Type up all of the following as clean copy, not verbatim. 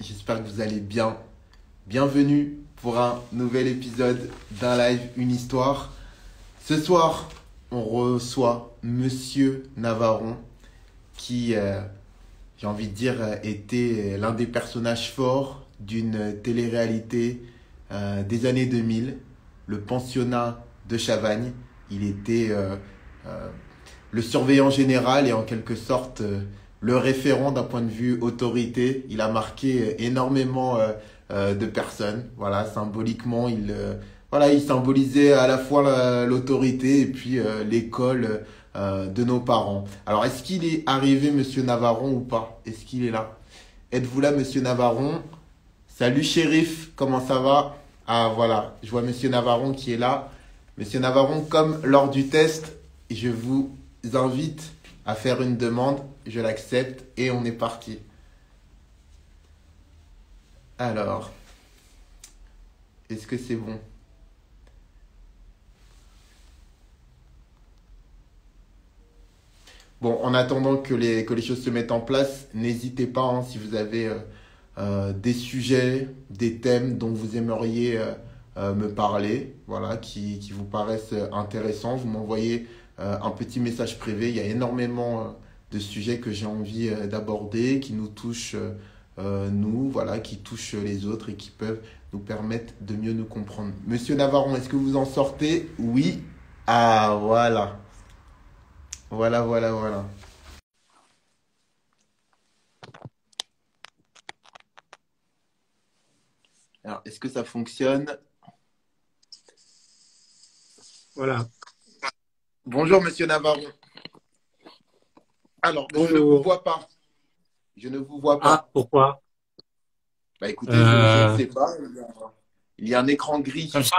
j'espère que vous allez bien. Bienvenue pour un nouvel épisode d'un live, une histoire. Ce soir, on reçoit Monsieur Navarron qui, j'ai envie de dire, était l'un des personnages forts d'une télé-réalité des années 2000, le pensionnat de Chavagne. Il était euh, le surveillant général et en quelque sorte le référent d'un point de vue autorité. Il a marqué énormément de personnes. Voilà, symboliquement, voilà, il symbolisait à la fois l'autorité et puis l'école de nos parents. Alors, est-ce qu'il est arrivé, Monsieur Navarron, ou pas? Est-ce qu'il est là? Êtes-vous là, Monsieur Navarron? Salut, shérif, comment ça va? Ah, voilà, je vois Monsieur Navarron qui est là. Monsieur Navarron, comme lors du test, je vous invite à faire une demande, je l'accepte et on est parti. Alors, est-ce que c'est bon? Bon, en attendant que les choses se mettent en place, n'hésitez pas hein, si vous avez des sujets, des thèmes dont vous aimeriez me parler, voilà, qui vous paraissent intéressants. Vous m'envoyez un petit message privé. Il y a énormément de sujets que j'ai envie d'aborder, qui nous touchent nous, voilà, qui touchent les autres et qui peuvent nous permettre de mieux nous comprendre. Monsieur Navarron, est-ce que vous en sortez? Oui. Ah, voilà. Voilà, voilà, voilà. Alors, est-ce que ça fonctionne? Voilà. Bonjour, Monsieur Navarron. Alors, je ne vous Bonjour. vois pas. Je ne vous vois Ah, pas. pourquoi? Bah écoutez, je ne Euh, sais pas. Il y a un écran Comme gris. ça?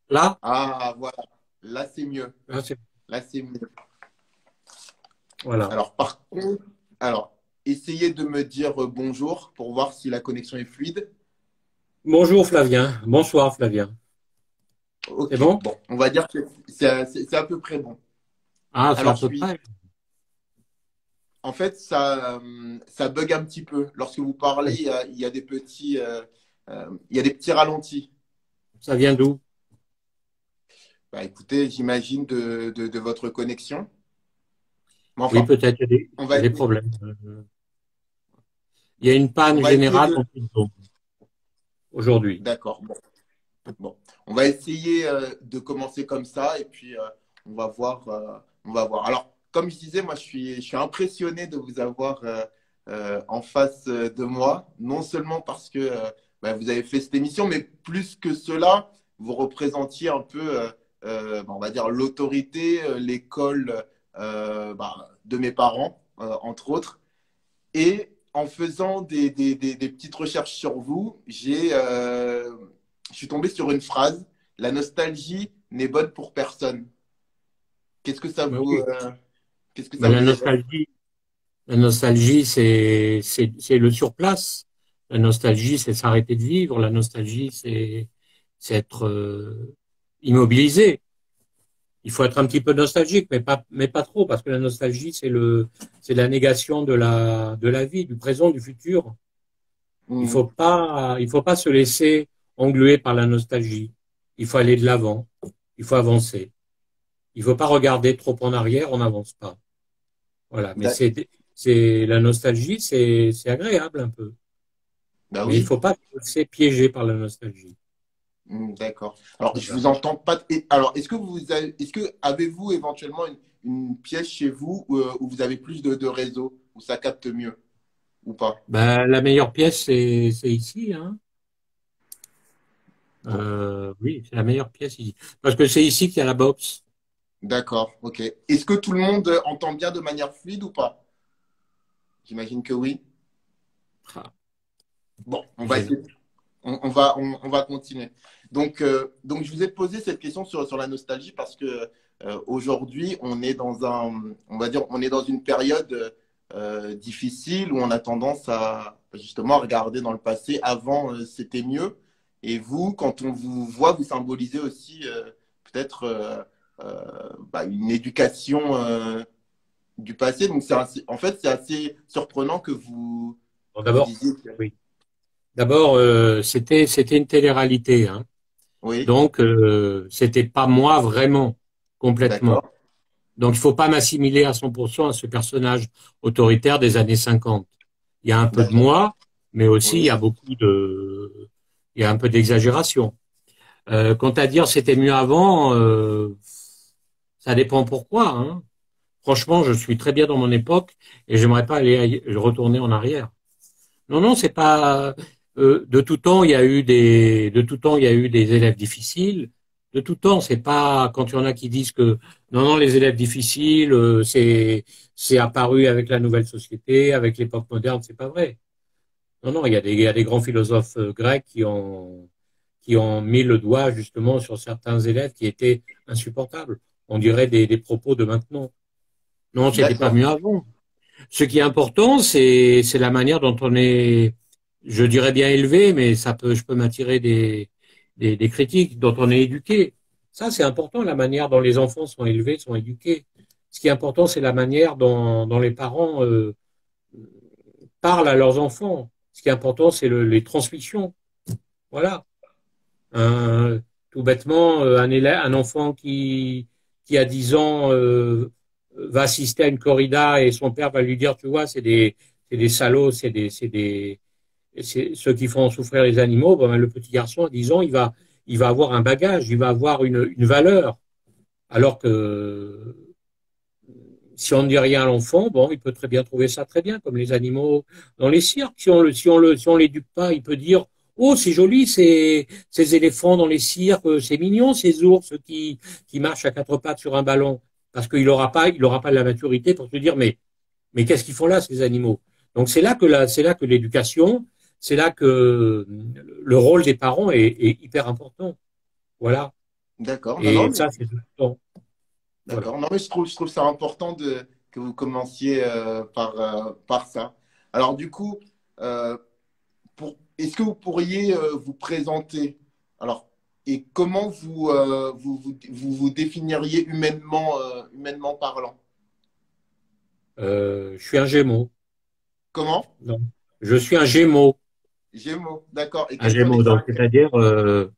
Là? Ah, voilà. Là, c'est mieux. Là, Là, c'est mieux. voilà. Alors, par contre, alors, essayez de me dire bonjour pour voir si la connexion est fluide. Bonjour Flavien. Bonsoir Flavien. C'est Ok, bon? bon, on va dire que c'est à peu près bon. Ah, c'est à Alors, peu près. en fait, ça bug un petit peu. Lorsque vous parlez, il y a des petits, il y a des petits ralentis. Ça vient d'où? Bah, écoutez, j'imagine de votre connexion. Mais Oui, enfin, peut-être on il y va a des essayer, problèmes. Il y a une on panne va essayer générale de. dans le réseau aujourd'hui. D'accord. Bon, bon. On va essayer de commencer comme ça et puis on va voir. On va voir. Alors, comme je disais, moi, je suis impressionné de vous avoir en face de moi. Non seulement parce que bah, vous avez fait cette émission, mais plus que cela, vous représentiez un peu, bah, on va dire, l'autorité, l'école bah, de mes parents, entre autres. Et en faisant des petites recherches sur vous, je suis tombé sur une phrase, la nostalgie n'est bonne pour personne. Qu'est-ce que ça Mais vous, oui. qu'est-ce que Mais ça vous évoque? la nostalgie, c'est le surplace. La nostalgie, c'est s'arrêter de vivre. La nostalgie, c'est être immobilisé. Il faut être un petit peu nostalgique, mais pas trop, parce que la nostalgie, c'est la négation de la vie, du présent, du futur. Hmm, Il faut pas se laisser engluer par la nostalgie. Il faut aller de l'avant. Il faut avancer. Il faut pas regarder trop en arrière, on n'avance pas. Voilà. C'est la nostalgie, c'est agréable un peu. bah Mais il oui. faut pas se laisser piéger par la nostalgie. Hmm, d'accord. Alors, je Voilà. vous entends pas. Alors, est-ce que avez-vous éventuellement une pièce chez vous où vous avez plus de réseau, où ça capte mieux ou pas? Ben, la meilleure pièce, c'est ici, hein. Bon, Oui, c'est la meilleure pièce ici. Parce que c'est ici qu'il y a la boxe. d'accord, ok. Est-ce que tout le monde entend bien de manière fluide ou pas? J'imagine que oui. Ah, Bon, on va j'ai- essayer. On va continuer. Donc, je vous ai posé cette question sur la nostalgie parce que aujourd'hui, on est dans on va dire, on est dans une période difficile où on a tendance à justement regarder dans le passé. Avant, c'était mieux. Et vous, quand on vous voit, vous symbolisez aussi peut-être bah, une éducation du passé. Donc, en fait, c'est assez surprenant que Bon, vous d'abord, disiez. oui. D'abord, c'était une télé-réalité, hein. Oui, Donc, c'était pas moi vraiment, complètement. d'accord. Donc, il faut pas m'assimiler à 100% à ce personnage autoritaire des années 50. Il y a un peu de D'accord. moi, mais aussi Oui. il y a un peu d'exagération. Quant à dire c'était mieux avant, ça dépend pourquoi, hein. Franchement, je suis très bien dans mon époque et j'aimerais pas retourner en arrière. Non, non, c'est pas. De tout temps, de tout temps, il y a eu des élèves difficiles. De tout temps, c'est pas quand il y en a qui disent que non, non, les élèves difficiles, c'est apparu avec la nouvelle société, avec l'époque moderne, c'est pas vrai. Non, non, il y a des grands philosophes grecs qui ont mis le doigt justement sur certains élèves qui étaient insupportables. On dirait des propos de maintenant. Non, c'était pas D'accord. mieux avant. Ce qui est important, c'est la manière dont on est, je dirais bien élevé, mais je peux m'attirer des critiques, dont on est éduqué. Ça, c'est important, la manière dont les enfants sont élevés, sont éduqués. Ce qui est important, c'est la manière dont les parents parlent à leurs enfants. Ce qui est important, c'est les transmissions. Voilà. Un- Tout bêtement, un enfant qui a 10 ans va assister à une corrida et son père va lui dire, tu vois, c'est des salauds, c'est ceux qui font souffrir les animaux. Bon, ben, le petit garçon à 10 ans, il va avoir un bagage, il va avoir une valeur. Alors que si on ne dit rien à l'enfant, bon, il peut très bien trouver ça très bien, comme les animaux dans les cirques. Si on l'éduque pas, il peut dire, oh, c'est joli, ces éléphants dans les cirques, c'est mignon, ces ours qui marchent à quatre pattes sur un ballon. Parce il aura pas la maturité pour se dire, mais qu'est-ce qu'ils font là, ces animaux? Donc c'est là que l'éducation, c'est là que le rôle des parents est hyper important. Voilà. D'accord. Non, non, Et mais ça, c'est tout le temps. Voilà. d'accord. Non, mais je trouve ça important que vous commenciez par ça. Alors, du coup, euh, est-ce que vous pourriez vous présenter? Alors, et comment vous définiriez humainement parlant? Je suis un Gémeaux. Comment? Non. Je suis un Gémeaux. Gémeaux, d'accord. Et Un quelles sont les Gémeaux, donc caractéristiques? c'est-à-dire,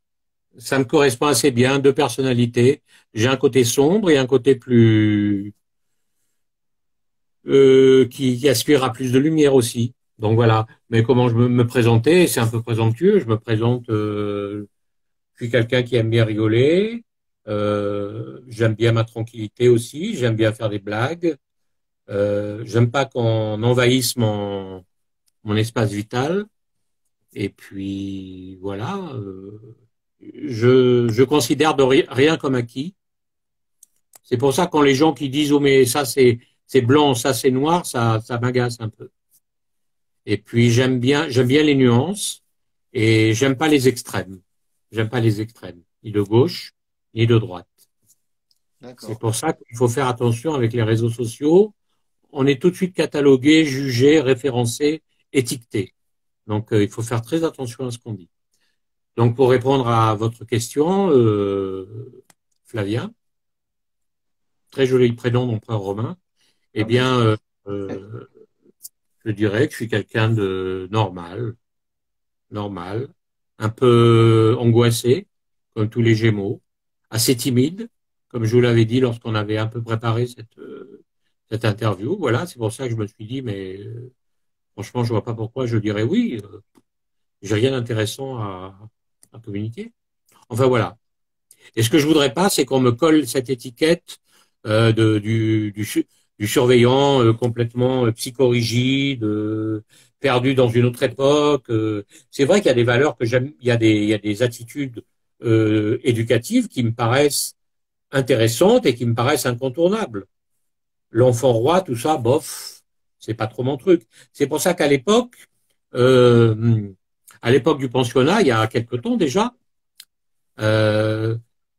ça me correspond assez bien, deux personnalités. J'ai un côté sombre et un côté plus qui aspire à plus de lumière aussi. Donc voilà. Mais comment me présenter? C'est un peu présomptueux. Je me présente. Je suis quelqu'un qui aime bien rigoler. J'aime bien ma tranquillité aussi. J'aime bien faire des blagues. J'aime pas qu'on envahisse mon espace vital. Et puis voilà. Je considère rien comme acquis. C'est pour ça quand les gens qui disent oh mais ça c'est blanc, ça c'est noir, ça m'agace un peu. Et puis j'aime bien les nuances et j'aime pas les extrêmes. J'aime pas les extrêmes, ni de gauche ni de droite. C'est D'accord. pour ça qu'il faut faire attention avec les réseaux sociaux. On est tout de suite catalogué, jugé, référencé, étiqueté. Donc il faut faire très attention à ce qu'on dit. Donc pour répondre à votre question, Flavien, très joli prénom d'empereur romain, eh Ah, merci. bien euh, je dirais que je suis quelqu'un de normal, un peu angoissé, comme tous les Gémeaux, assez timide, comme je vous l'avais dit lorsqu'on avait un peu préparé cette interview. Voilà, c'est pour ça que je me suis dit, mais franchement, je vois pas pourquoi je dirais oui. J'ai rien d'intéressant à communiquer. Enfin voilà. Et ce que je voudrais pas, c'est qu'on me colle cette étiquette du surveillant complètement psychorigide, perdu dans une autre époque. C'est vrai qu'il y a des valeurs que j'aime, il y a des attitudes éducatives qui me paraissent intéressantes et qui me paraissent incontournables. L'enfant roi, tout ça, bof, c'est pas trop mon truc. C'est pour ça euh, à l'époque du pensionnat, il y a quelque temps déjà, euh,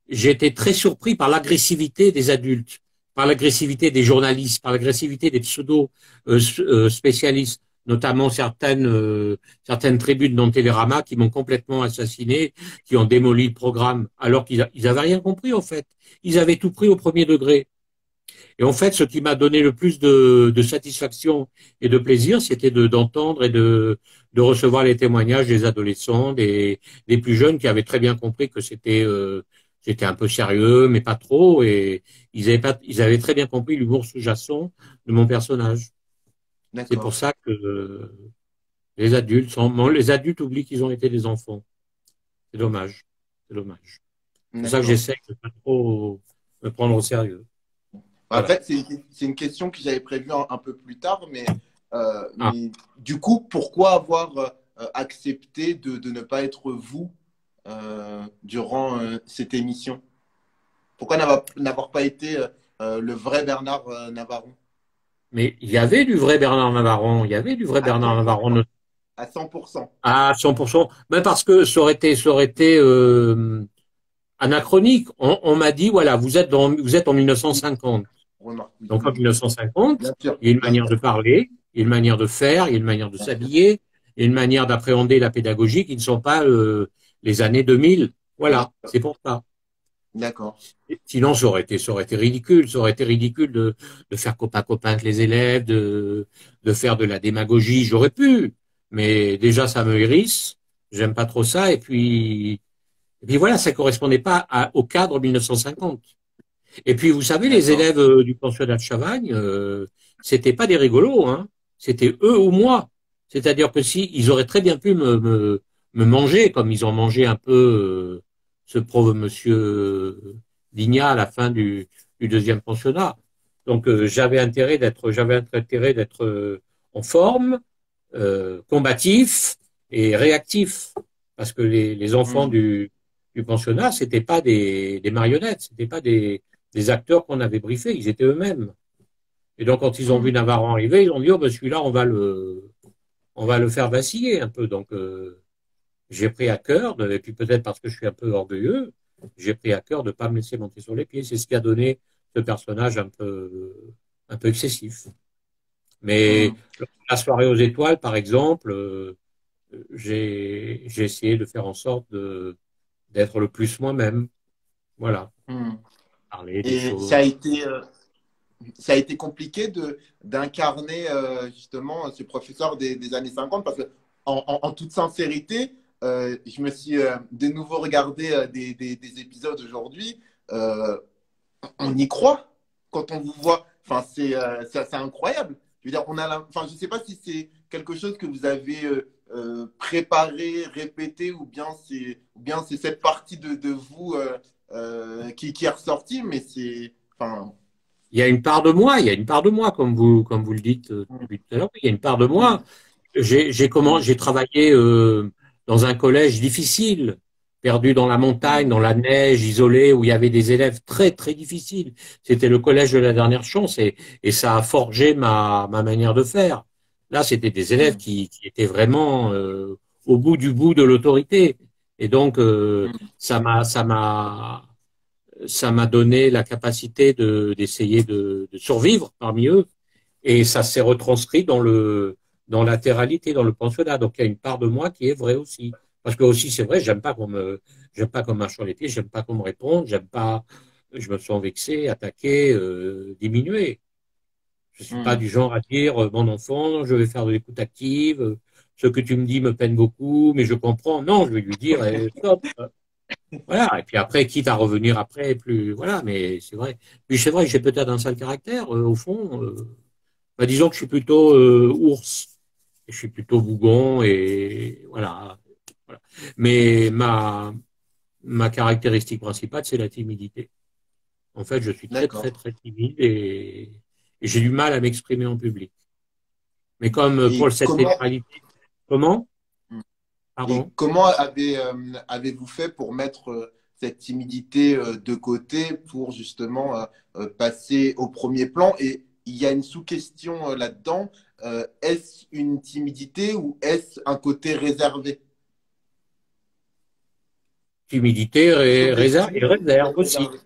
j'ai été très surpris par l'agressivité des adultes, par l'agressivité des journalistes, par l'agressivité des spécialistes, notamment certaines tribunes dans Télérama qui m'ont complètement assassiné, qui ont démoli le programme, alors ils avaient rien compris en fait. Ils avaient tout pris au premier degré. Et en fait, ce qui m'a donné le plus de satisfaction et de plaisir, c'était d'entendre de recevoir les témoignages des adolescents, des plus jeunes qui avaient très bien compris que c'était un peu sérieux, mais pas trop, et ils avaient très bien compris l'humour sous-jacent de mon personnage. C'est pour D'accord. ça que les adultes oublient qu'ils ont été des enfants. C'est dommage. C'est dommage. C'est pour ça que D'accord. j'essaie de pas trop me prendre au sérieux. En Voilà. fait, c'est une question que j'avais prévue un peu plus tard, Ah. mais du coup, pourquoi avoir accepté de ne pas être vous durant cette émission? Pourquoi n'avoir pas été le vrai Bernard Navarron? Mais il y avait du vrai Bernard Navarron. Il y avait du vrai À Bernard 100%. Navarron À 100%. à 100%. Ben parce que ça aurait été anachronique. On m'a dit, voilà, vous êtes en 1950. Remarque, oui, Donc oui, en oui. 1950, Bien sûr, il y a une bien manière sûr, de parler, il y a une manière de faire, il y a une manière de bien sûr. s'habiller, il y a une manière d'appréhender la pédagogie qui ne sont pas les années 2000. Bien Voilà, sûr. c'est pour ça. D'accord. Sinon, ça aurait été ridicule. Ça aurait été ridicule de faire copain-copain avec les élèves, de faire de la démagogie. J'aurais pu, mais déjà, ça me hérisse. J'aime pas trop ça. Et puis voilà, ça correspondait pas au cadre 1950. Et puis, vous savez, les D'accord. élèves du pensionnat de Chavagne, c'était pas des rigolos, hein. C'était eux ou moi. C'est-à-dire que si ils auraient très bien pu me manger, comme ils ont mangé un peu ce pauvre monsieur Digna à la fin du deuxième pensionnat. Donc, j'avais intérêt d'être en forme, combatif et réactif, parce que les enfants Hmm. du pensionnat, c'était pas des marionnettes, c'était pas des acteurs qu'on avait briefés, ils étaient eux-mêmes. Et donc, quand ils ont vu Hmm. Navarro arriver, ils ont dit, oh, ben, celui-là, on va le faire vaciller un peu. Donc, j'ai pris à cœur, et puis peut-être parce que je suis un peu orgueilleux, j'ai pris à cœur de ne pas me laisser monter sur les pieds. C'est ce qui a donné ce personnage un peu excessif. Mais Hmm. la soirée aux étoiles, par exemple, j'ai essayé de faire en sorte d'être le plus moi-même. Voilà. Hmm. Parler des Et choses. ça a été compliqué d'incarner justement ce professeur des années 50 parce que en toute sincérité, je me suis de nouveau regardé des épisodes aujourd'hui. Euh, on y croit quand on vous voit. Enfin, c'est incroyable. Je veux dire, enfin, je ne sais pas si c'est quelque chose que vous avez préparé, répété, ou bien c'est cette partie de vous qui est ressortie, mais c'est, enfin, Il y a une part de moi, il y a une part de moi, comme vous le dites mm, depuis tout à l'heure. Il y a une part de mm, moi. mm, J'ai travaillé dans un collège difficile, perdu dans la montagne, dans la neige, isolé, où il y avait des élèves très très difficiles. C'était le collège de la dernière chance et ça a forgé ma manière de faire. Là, c'était des élèves mm, qui étaient vraiment au bout du bout de l'autorité. Et donc, mm, ça m'a donné la capacité d'essayer de survivre parmi eux. Et ça s'est retranscrit dans la terralité, dans le pensionnat. Donc il y a une part de moi qui est vraie aussi. Parce que aussi, c'est vrai, j'aime pas qu'on marche sur les pieds, j'aime pas qu'on me réponde, j'aime pas, je me sens vexé, attaqué, diminué. Je suis pas mm. du genre à dire, mon enfant, je vais faire de l'écoute active, ce que tu me dis me peine beaucoup, mais je comprends. Non, je vais lui dire, stop. Voilà. Et puis après, quitte à revenir après, plus, voilà, mais c'est vrai. Puis c'est vrai que j'ai peut-être un sale caractère, au fond. Bah, disons que je suis plutôt ours. Je suis plutôt bougon et voilà. Voilà. Mais ma caractéristique principale, c'est la timidité. En fait, je suis très, très, D'accord. très timide et j'ai du mal à m'exprimer en public. Mais comme Et pour cette télé-réalité, comment? Et Pardon? comment avez-vous fait pour mettre cette timidité de côté pour justement passer au premier plan? Et il y a une sous-question là-dedans. Est-ce une timidité ou est-ce un côté réservé? Timidité, réserve et Sous-estimé ou réserve aussi. réservé?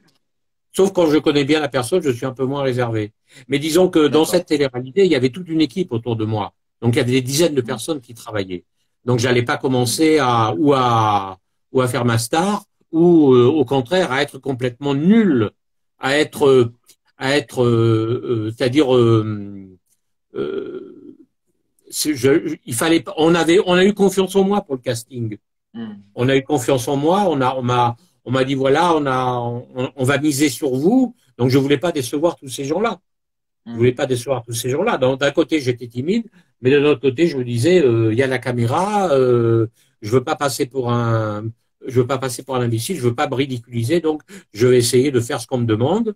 Sauf quand je connais bien la personne, je suis un peu moins réservé. Mais disons que dans D'accord. cette télé-réalité, il y avait toute une équipe autour de moi. Donc il y avait des dizaines de Mm, personnes qui travaillaient. Donc j'allais pas mm, commencer ou à faire ma star ou au contraire à être complètement nul, à être c'est-à-dire euh, on a eu confiance en moi pour le casting. Hmm. On a eu confiance en moi. On m'a dit voilà, on va miser sur vous. Donc je voulais pas décevoir tous ces gens-là. Je voulais Hmm. pas décevoir tous ces gens-là. D'un côté, j'étais timide, mais de l'autre côté, je me disais, il y a la caméra, je veux pas passer pour un, je veux pas passer pour un imbécile, je veux pas me ridiculiser, donc je vais essayer de faire ce qu'on me demande.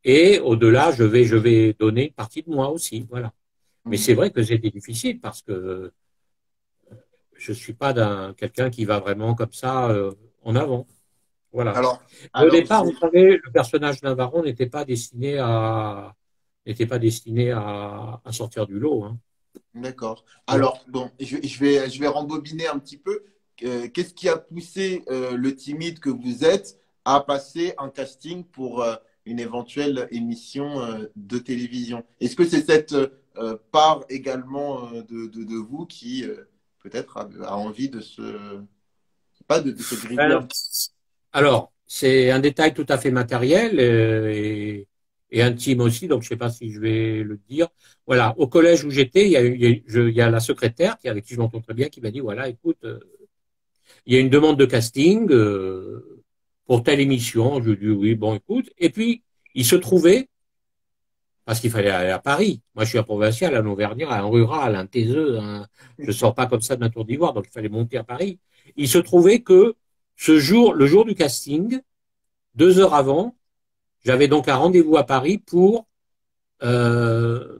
Et au-delà, je vais donner une partie de moi aussi, voilà. Mais Hmm. c'est vrai que c'était difficile parce que je suis pas quelqu'un qui va vraiment comme ça en avant, voilà. Alors, Mais au alors, départ, vous savez, le personnage Navarro n'était pas destiné à sortir du lot, hein. d'accord. Bon. Alors, bon, je vais rembobiner un petit peu. Qu'est-ce qui a poussé le timide que vous êtes à passer un casting pour une éventuelle émission de télévision? Est-ce que c'est cette part également de vous qui peut-être a envie de pas de se griller Ben, un alors, c'est un détail tout à fait matériel et intime aussi, donc je ne sais pas si je vais le dire. Voilà, au collège où j'étais, il y a la secrétaire avec qui je m'entends très bien qui m'a dit, voilà, écoute, il y a une demande de casting pour telle émission. Je lui ai dit oui, bon, écoute. Et puis, il se trouvait, parce qu'il fallait aller à Paris. Moi, je suis un provincial, un auvergnat, un rural, un taiseux. Je sors pas comme ça de ma tour d'ivoire, donc il fallait monter à Paris. Il se trouvait que le jour du casting, 2 heures avant, j'avais donc un rendez-vous à Paris pour, euh,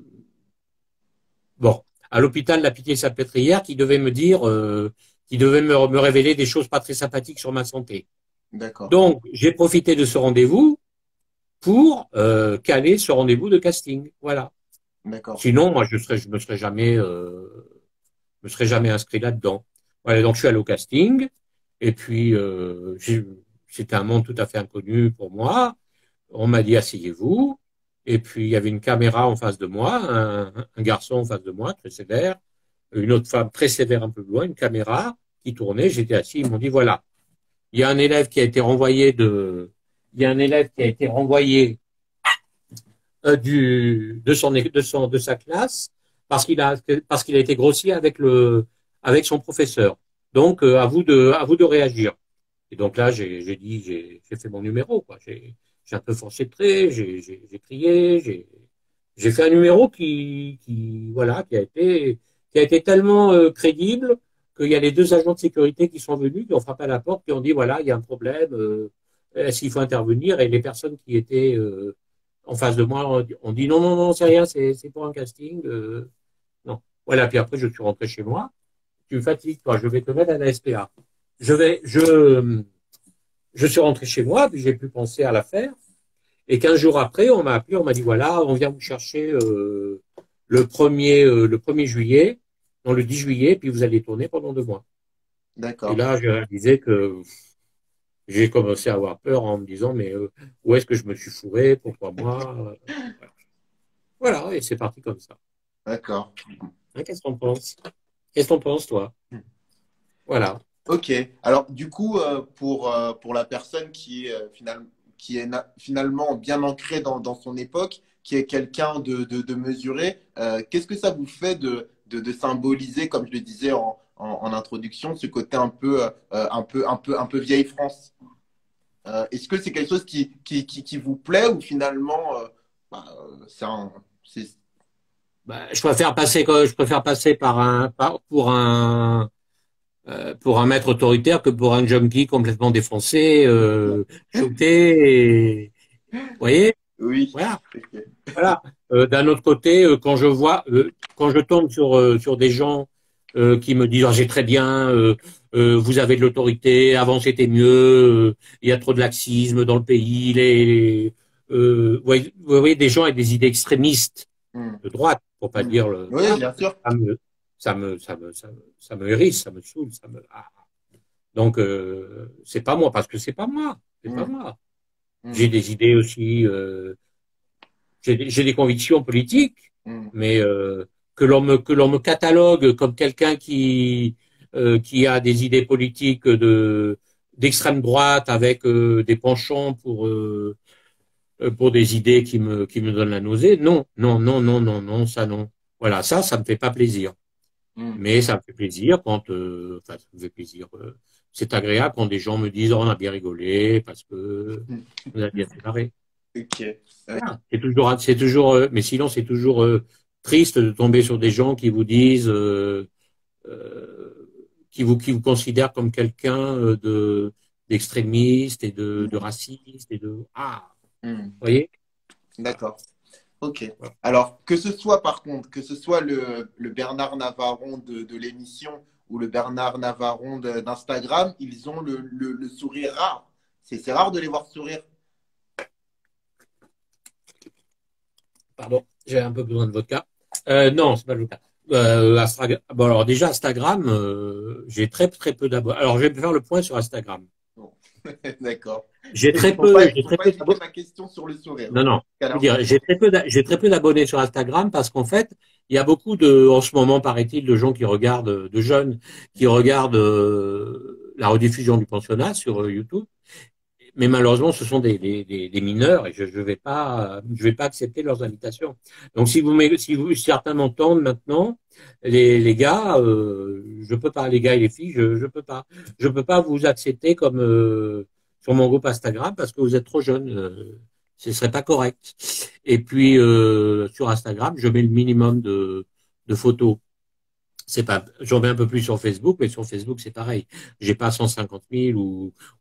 bon, à l'hôpital de la Pitié-Salpêtrière, qui devait me révéler des choses pas très sympathiques sur ma santé. D'accord, Donc, j'ai profité de ce rendez-vous pour caler ce rendez-vous de casting. Voilà. d'accord. Sinon, moi, me serais jamais inscrit là-dedans. Voilà, donc je suis allé au casting, et puis c'était un monde tout à fait inconnu pour moi. On m'a dit asseyez-vous, et puis il y avait une caméra en face de moi, un garçon en face de moi, très sévère, une autre femme très sévère un peu plus loin, une caméra qui tournait. J'étais assis, ils m'ont dit voilà, il y a un élève qui a été renvoyé il y a un élève qui a été renvoyé de sa classe parce qu'il a été grossier avec son professeur. Donc à vous de réagir. Et donc là j'ai fait mon numéro quoi. J'ai un peu forcé de trait, j'ai crié, j'ai fait un numéro voilà qui a été tellement crédible qu'il y a les 2 agents de sécurité qui sont venus, qui ont frappé à la porte, qui ont dit voilà il y a un problème, est-ce qu'il faut intervenir? Et les personnes qui étaient en face de moi ont dit non non non c'est rien, c'est pour un casting, non. Voilà, puis après je suis rentré chez moi. Tu me fatigues toi, je vais te mettre à la SPA. Je vais je suis rentré chez moi, puis j'ai pu penser à l'affaire. Et 15 jours après, on m'a appelé, on m'a dit voilà, on vient vous chercher le 1er juillet, non le 10 juillet, puis vous allez tourner pendant 2 mois. Et D'accord. là, j'ai réalisé que j'ai commencé à avoir peur en me disant mais où est-ce que je me suis fourré, pourquoi moi? Voilà, et c'est parti comme ça. D'accord. Hein, qu'est-ce qu'on pense? Qu'est-ce qu'on pense, toi? Voilà. Ok. Alors, du coup, pour la personne qui est, finalement bien ancrée dans son époque, qui est quelqu'un de mesuré, qu'est-ce que ça vous fait de symboliser, comme je le disais en introduction, ce côté un peu vieille France? Est-ce que c'est quelque chose qui vous plaît ou finalement, c'est... Bah, je préfère passer pour un maître autoritaire que pour un junkie complètement défoncé, shooté. Vous voyez, Oui. voilà, voilà. D'un autre côté, quand je tombe sur des gens qui me disent oh, j'ai très bien, vous avez de l'autorité, avant c'était mieux, il y a trop de laxisme dans le pays, vous voyez des gens avec des idées extrémistes Hmm. de droite, pour pas Hmm. dire Oui, voilà, bien sûr. ça me hérisse, ça me saoule, donc c'est pas moi parce que c'est pas moi, c'est pas Hmm. moi. Hmm. J'ai des idées aussi, j'ai des convictions politiques, Hmm. mais que l'on me catalogue comme quelqu'un qui a des idées politiques d'extrême droite avec des penchants pour des idées qui me donnent la nausée. Non, non, non, non, non, non, ça non. Voilà, ça me fait pas plaisir. Hmm. Mais ça me fait plaisir quand, enfin, ça me fait plaisir. C'est agréable quand des gens me disent, oh, on a bien rigolé parce que Hmm. on a bien fait marrer. Ok. Voilà. C'est toujours, mais sinon c'est toujours triste de tomber sur des gens qui vous disent, qui vous considèrent comme quelqu'un d'extrémiste et de raciste et Hmm. vous voyez? D'accord. Ok. Voilà. Alors, que ce soit par contre, que ce soit le Bernard Navaron de l'émission ou le Bernard Navaron d'Instagram, ils ont le sourire rare. C'est rare de les voir sourire. Pardon, j'ai un peu besoin de vodka. Non, c'est pas le cas. Bon, alors déjà Instagram, j'ai très très peu d'abonnés. Alors je vais faire le point sur Instagram. Bon. D'accord. J'ai Il très faut pas, peu, il j'ai faut très pas peu éviter d'abonnés. ma question sur le sourire. Non, non. Je veux Alors, dire, j'ai très peu d'abonnés sur Instagram parce qu'en fait, il y a beaucoup de, en ce moment, paraît-il, de gens qui regardent, de jeunes qui regardent la rediffusion du pensionnat sur YouTube. Mais malheureusement, ce sont des mineurs et je vais pas accepter leurs invitations. Donc, si certains m'entendent maintenant, les gars, je peux pas, les gars et les filles, je peux pas vous accepter comme sur mon groupe Instagram parce que vous êtes trop jeunes. Ce serait pas correct. Et puis sur Instagram, je mets le minimum de photos. C'est pas, j'en mets un peu plus sur Facebook, mais sur Facebook, c'est pareil. J'ai pas 150 000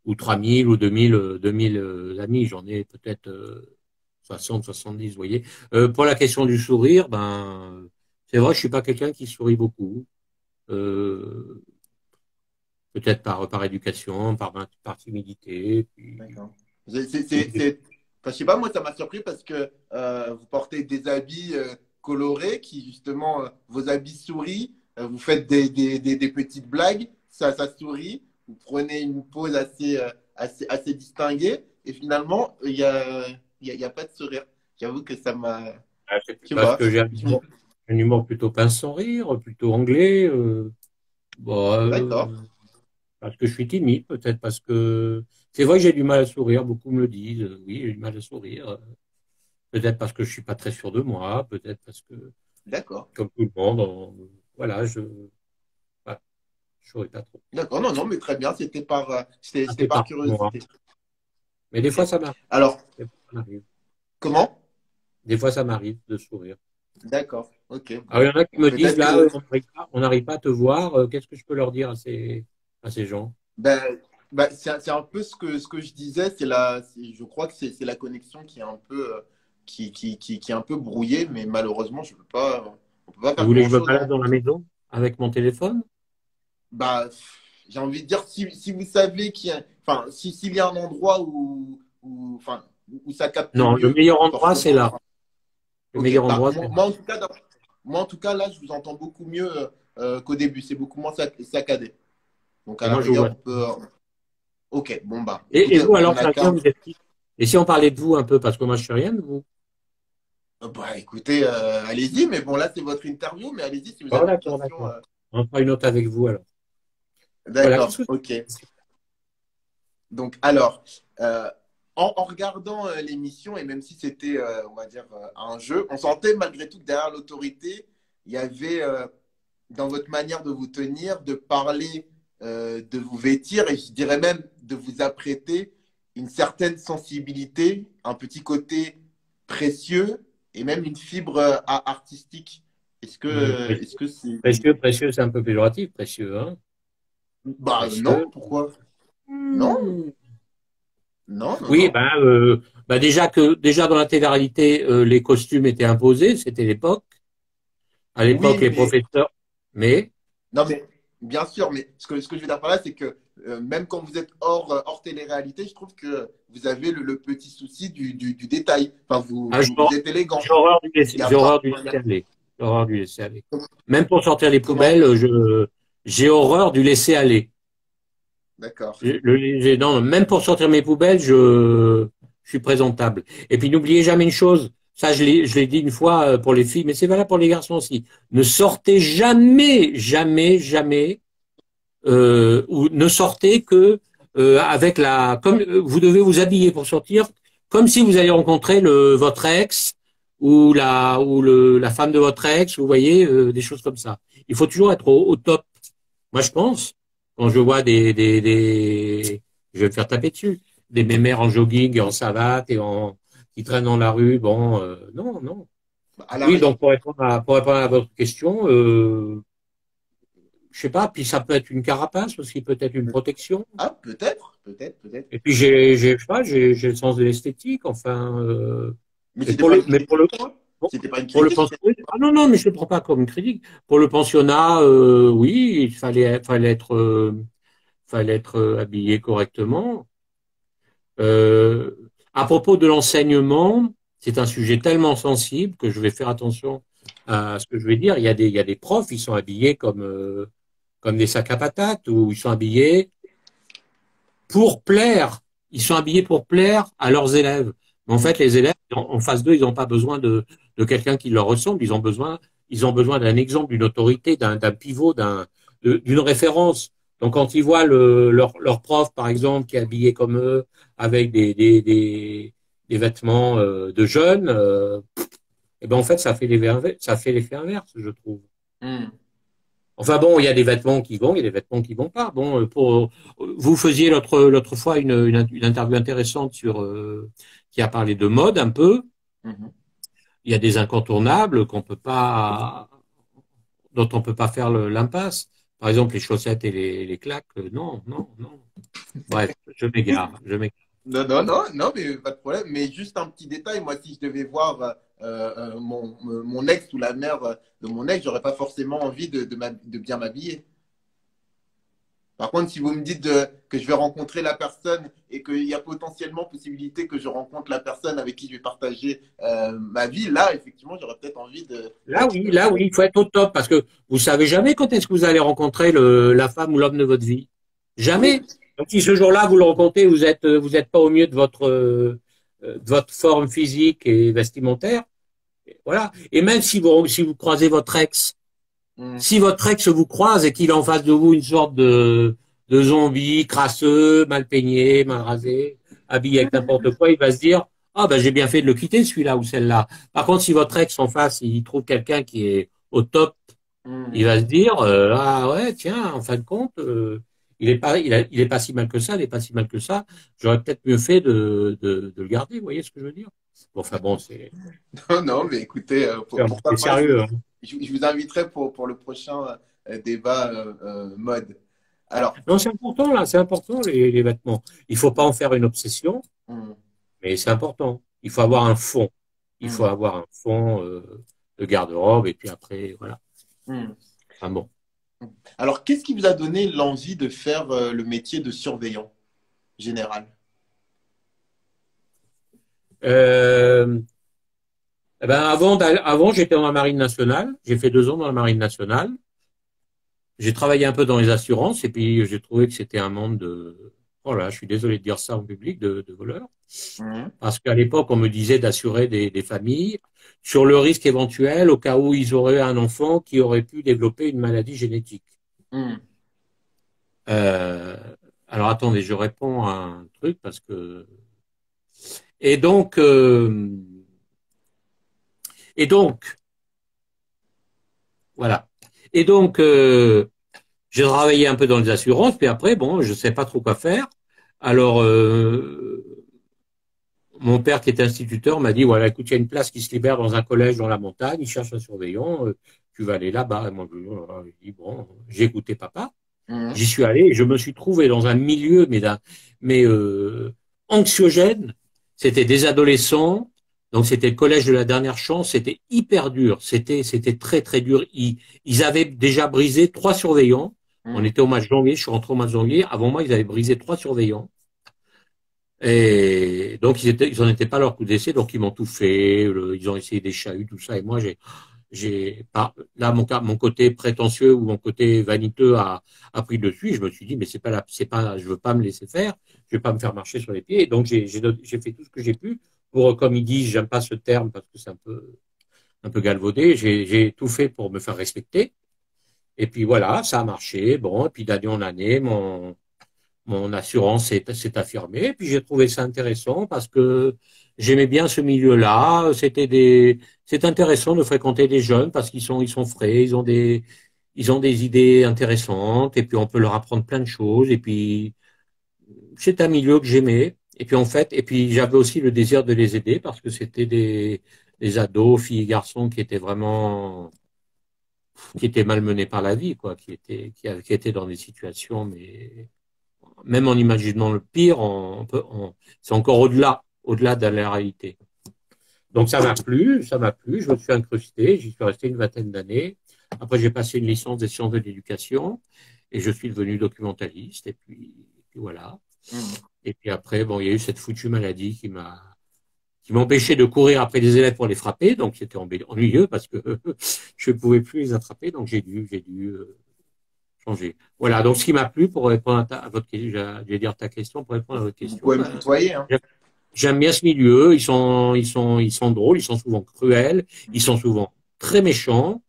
ou 3 000 ou 2 000 amis. J'en ai peut-être 60, 70, vous voyez. Pour la question du sourire, ben, c'est vrai, je suis pas quelqu'un qui sourit beaucoup. Euh, Peut-être par éducation, par timidité. d'accord. Puis, Enfin, je sais pas, moi, ça m'a surpris parce que vous portez des habits colorés qui, justement, vos habits sourient. Vous faites des petites blagues, ça sourit. Vous prenez une pose assez distinguée. Et finalement, il y a pas de sourire. J'avoue que ça m'a. c'est Je sais parce pas. que j'ai un humour plutôt pince sans rire, plutôt anglais. Bon, D'accord. parce que je suis timide, peut-être parce que c'est vrai que j'ai du mal à sourire. Beaucoup me le disent. Oui, j'ai du mal à sourire. Peut-être parce que je suis pas très sûr de moi. Peut-être parce que, D'accord. comme tout le monde, voilà, voilà, je saurais pas trop. D'accord. Non, non, mais très bien. C'était Ça c'était fait par partie de moi. curiosité. Mais des fois, Ok. ça m'arrive. Alors, Des fois, ça m'arrive. comment? Des fois, ça m'arrive de sourire. D'accord. Ok. Alors, Bon. il y en a qui Bon, me disent, peut-être là, que on n'arrive pas à te voir. Qu'est-ce que je peux leur dire à ces gens? c'est un peu ce que je disais. Je crois que c'est la connexion qui est un peu, qui est un peu brouillée, mais malheureusement, on peut pas Vous faire voulez que je me grand-chose, balade hein. dans la maison avec mon téléphone? Bah, j'ai envie de dire, si vous savez enfin, s'il y a un endroit enfin, où ça capte Non, le mieux, meilleur endroit, c'est forcément. là. Le Ok. meilleur endroit, c'est là. Moi, en tout cas, là, je vous entends beaucoup mieux qu'au début. C'est beaucoup moins saccadé. Donc, à Et la moi, je vous rigueur, vois. on peut. Ok, bon, bah, Et écoutez, vous, on alors, a Flavien, qu'un. vous êtes qui? Et si on parlait de vous un peu, parce que moi, je suis rien de vous. Bah, écoutez, allez-y, mais bon, là, c'est votre interview, mais allez-y si vous Oh, avez une d'accord, question. d'accord. On fera une autre avec vous, alors. Voilà, D'accord, qu'est-ce que ok. Donc, alors, euh, en regardant l'émission, et même si c'était, on va dire, un jeu, on sentait malgré tout que derrière l'autorité, il y avait, dans votre manière de vous tenir, de parler, de vous vêtir, et je dirais même de vous apprêter une certaine sensibilité, un petit côté précieux, et même une fibre artistique. précieux, Est-ce que c'est. précieux, précieux, c'est un peu péjoratif, précieux, hein? Bah Précieux. non, pourquoi? Non, Hmm. non, non, Oui, non. ben, déjà dans la télé-réalité, les costumes étaient imposés, c'était l'époque. À l'époque, Oui, les mais professeurs, mais, non, mais bien sûr, mais ce que je veux dire par là, c'est que même quand vous êtes hors télé-réalité, je trouve que vous avez le petit souci du détail. Enfin, ah, vous êtes élégant. j'ai horreur du laisser, Il n'y a j'ai pas. horreur du laisser aller. J'ai horreur du laisser aller. Même pour sortir les Comment? poubelles, j'ai horreur du laisser aller. D'accord. Non, même pour sortir mes poubelles, je suis présentable. Et puis n'oubliez jamais une chose, ça je l'ai dit une fois pour les filles, mais c'est valable pour les garçons aussi. Ne sortez jamais, jamais, jamais, ou ne sortez que comme vous devez vous habiller pour sortir, comme si vous alliez rencontrer votre ex ou la femme de votre ex, vous voyez, des choses comme ça. il faut toujours être au top. Moi, je pense, quand je vois je vais me faire taper dessus, des mémères en jogging, et en savate qui traînent dans la rue, bon, non, non. À la Oui, rigueur. donc pour répondre à votre question, je sais pas, puis ça peut être une carapace aussi, peut-être une protection. Ah, peut-être, peut-être, peut-être. Et puis je sais pas, j'ai le sens de l'esthétique, enfin, Mais et c'était pas une mais critique, toi? C'était pas une pour le critique. pensionnat, ah non, non, mais je le prends pas comme une critique. Pour le pensionnat, oui, fallait être habillé correctement. Euh, à propos de l'enseignement, c'est un sujet tellement sensible que je vais faire attention à ce que je vais dire. Il y a des profs, ils sont habillés comme des sacs à patates, ou ils sont habillés pour plaire. Ils sont habillés pour plaire à leurs élèves. Mais en Mm, fait, les élèves, en face d'eux, ils n'ont pas besoin de quelqu'un qui leur ressemble. Ils ont besoin d'un exemple, d'une autorité, d'un pivot, d'une référence. Donc, quand ils voient leur prof, par exemple, qui est habillé comme eux, avec des vêtements de jeunes, et ben en fait, ça fait l'effet inverse, je trouve. mm. Enfin bon, il y a des vêtements qui vont, il y a des vêtements qui vont pas. Bon, vous faisiez l'autre fois une interview intéressante qui a parlé de mode un peu. Mhm. Il y a des incontournables dont on peut pas faire l'impasse. Par exemple, les chaussettes et les claques. Non, non, non. Bref, je m'égare. Non, non, non, non, mais pas de problème. Mais juste un petit détail, moi, si je devais voir mon ex ou la mère de mon ex, j'aurais pas forcément envie de bien m'habiller. Par contre, si vous me dites que je vais rencontrer la personne et qu'il y a potentiellement possibilité que je rencontre la personne avec qui je vais partager ma vie, là, effectivement, j'aurais peut-être envie Là oui, il faut être au top parce que vous savez jamais quand est-ce que vous allez rencontrer la femme ou l'homme de votre vie. Oui. Jamais. Donc si ce jour-là vous le rencontrez, vous êtes pas au mieux de votre forme physique et vestimentaire, voilà. Et même si vous croisez votre ex, Mm. si votre ex vous croise et qu'il a en face de vous une sorte de zombie crasseux, mal peigné, mal rasé, habillé avec n'importe quoi, il va se dire, ah ben j'ai bien fait de le quitter celui-là ou celle-là. Par contre, si votre ex en face, il trouve quelqu'un qui est au top, il Mm. va se dire, ah ouais, tiens, en fin de compte, il est pas si mal que ça, il est pas si mal que ça. J'aurais peut-être mieux fait de le garder, vous voyez ce que je veux dire? Bon, enfin bon, Non, non, mais écoutez, pourquoi c'est pas, sérieux, hein. je vous inviterai pour le prochain débat mode. Alors, Non, c'est important là, c'est important les vêtements. Il faut pas en faire une obsession, mm, mais c'est important. Il faut avoir un fond. Il faut mm, avoir un fond de garde-robe et puis après, voilà. mm. Enfin bon. Alors, qu'est-ce qui vous a donné l'envie de faire le métier de surveillant général? Euh, eh ben avant, j'étais dans la marine nationale. J'ai fait 2 ans dans la marine nationale. J'ai travaillé un peu dans les assurances et puis j'ai trouvé que c'était un monde oh là, je suis désolé de dire ça en public, de voleurs. Mm, Parce qu'à l'époque, on me disait d'assurer des familles sur le risque éventuel au cas où ils auraient un enfant qui aurait pu développer une maladie génétique. mm. Euh, alors attendez, je réponds à un truc parce que et donc euh, et donc voilà. Et donc j'ai travaillé un peu dans les assurances, puis après bon, je sais pas trop quoi faire. Alors mon père qui était instituteur m'a dit voilà, écoute, il y a une place qui se libère dans un collège dans la montagne, il cherche un surveillant, tu vas aller là-bas. Et moi je dis bon, j'ai écouté papa. Mhm. J'y suis allé et je me suis trouvé dans un milieu mais anxiogène. C'était des adolescents, donc c'était le collège de la dernière chance. C'était hyper dur. C'était très très dur. Ils avaient déjà brisé 3 surveillants. On Mhm. était au mois de janvier. Je suis rentré au mois de janvier. Avant moi, ils avaient brisé 3 surveillants. Et donc ils en étaient pas à leur coup d'essai. Donc ils m'ont tout fait. Ils ont essayé des chahuts, tout ça. Et moi j'ai pas là mon côté prétentieux ou mon côté vaniteux a pris dessus et je me suis dit mais c'est pas je veux pas me laisser faire, je vais pas me faire marcher sur les pieds et donc j'ai fait tout ce que j'ai pu pour comme ils disent, j'aime pas ce terme parce que c'est un peu galvaudé, j'ai tout fait pour me faire respecter et puis voilà, ça a marché. Bon, et puis d'année en année mon assurance s'est affirmée. Et puis j'ai trouvé ça intéressant parce que j'aimais bien ce milieu-là. C'est intéressant de fréquenter des jeunes parce ils sont frais, ils ont ils ont des idées intéressantes, et puis on peut leur apprendre plein de choses, et puis c'est un milieu que j'aimais. Et puis en fait, et puis j'avais aussi le désir de les aider parce que c'était des ados, filles et garçons qui étaient vraiment, qui étaient malmenés par la vie, quoi, qui étaient dans des situations, mais même en imaginant le pire, c'est encore au-delà de la réalité. Donc ça m'a plu, je me suis incrusté, j'y suis resté une vingtaine d'années. Après, j'ai passé une licence des sciences de l'éducation et je suis devenu documentaliste. Et puis voilà. Mhm. Et puis après, bon, il y a eu cette foutue maladie qui m'empêchait de courir après les élèves pour les frapper. Donc c'était ennuyeux parce que je ne pouvais plus les attraper. Donc j'ai dû changer. Voilà. Donc ce qui m'a plu pour répondre à votre question, je vais dire ta question pour répondre à votre Vous question. pouvez me Ben, tutoyer, hein. j'aime bien ce milieu. Ils sont drôles. Ils sont souvent cruels. Ils sont souvent très méchants.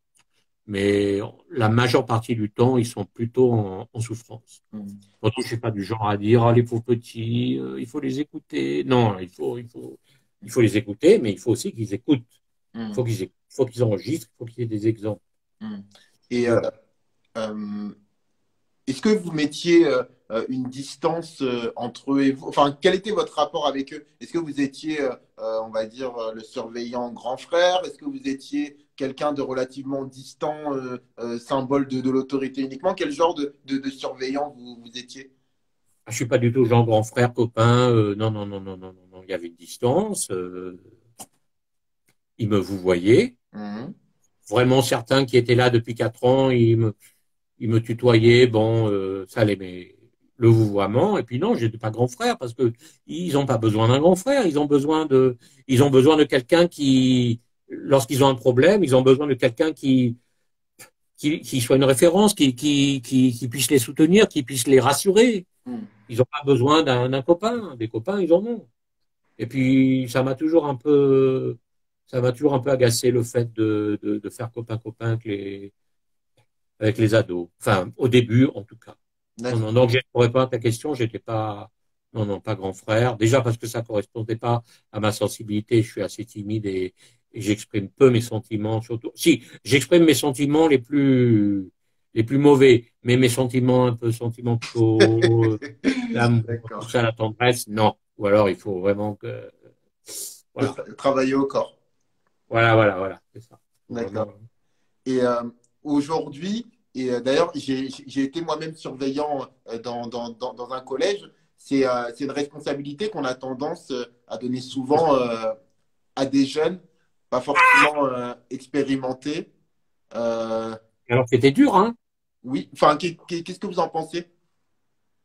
Mais la majeure partie du temps, ils sont plutôt en souffrance. Mhm. Surtout, je suis pas du genre à dire, ah, les pauvres petits, il faut les écouter. Non, il faut les écouter, mais il faut aussi qu'ils écoutent. Mhm. Il faut qu'ils enregistrent, il faut qu'il y ait des exemples. Mhm. Et Voilà. euh, est-ce que vous mettiez une distance entre eux et vous? Enfin, quel était votre rapport avec eux? Est-ce que vous étiez, on va dire, le surveillant grand frère? Est-ce que vous étiez quelqu'un de relativement distant, symbole de l'autorité uniquement? Quel genre de surveillant vous étiez? Je suis pas du tout genre grand frère, copain. Non, non, non, non, non, non, non. Il y avait une distance. Ils me vous voyaient. Mhm. Vraiment certains qui étaient là depuis 4 ans, il me tutoyait, bon, ça allait, mais le vouvoiement. Et puis non, j'étais pas grand frère parce que ils ont pas besoin d'un grand frère. Ils ont besoin de quelqu'un qui, lorsqu'ils ont un problème, ils ont besoin de quelqu'un qui soit une référence, qui puisse les soutenir, qui puisse les rassurer. Mhm. Ils n'ont pas besoin d'un copain. Des copains, ils en ont. Et puis, ça m'a toujours un peu agacé le fait de faire copain-copain avec les ados. Enfin, au début, en tout cas. Non, D'accord. non, donc pour répondre à ta question, j'étais pas, non, non, pas grand frère. Déjà parce que ça correspondait pas à ma sensibilité. Je suis assez timide et j'exprime peu mes sentiments. Surtout, si j'exprime mes sentiments les plus mauvais, mais mes sentiments un peu sentimentaux, l'amour, tout D'accord. ça, la tendresse, non. Ou alors il faut vraiment que, voilà, Travailler au corps. voilà, c'est ça. Faut D'accord. vraiment. Et aujourd'hui, et d'ailleurs, j'ai été moi-même surveillant dans un collège. C'est une responsabilité qu'on a tendance à donner souvent à des jeunes, pas forcément expérimentés. Euh, Alors c'était dur, hein, oui, enfin, qu'est-ce que vous en pensez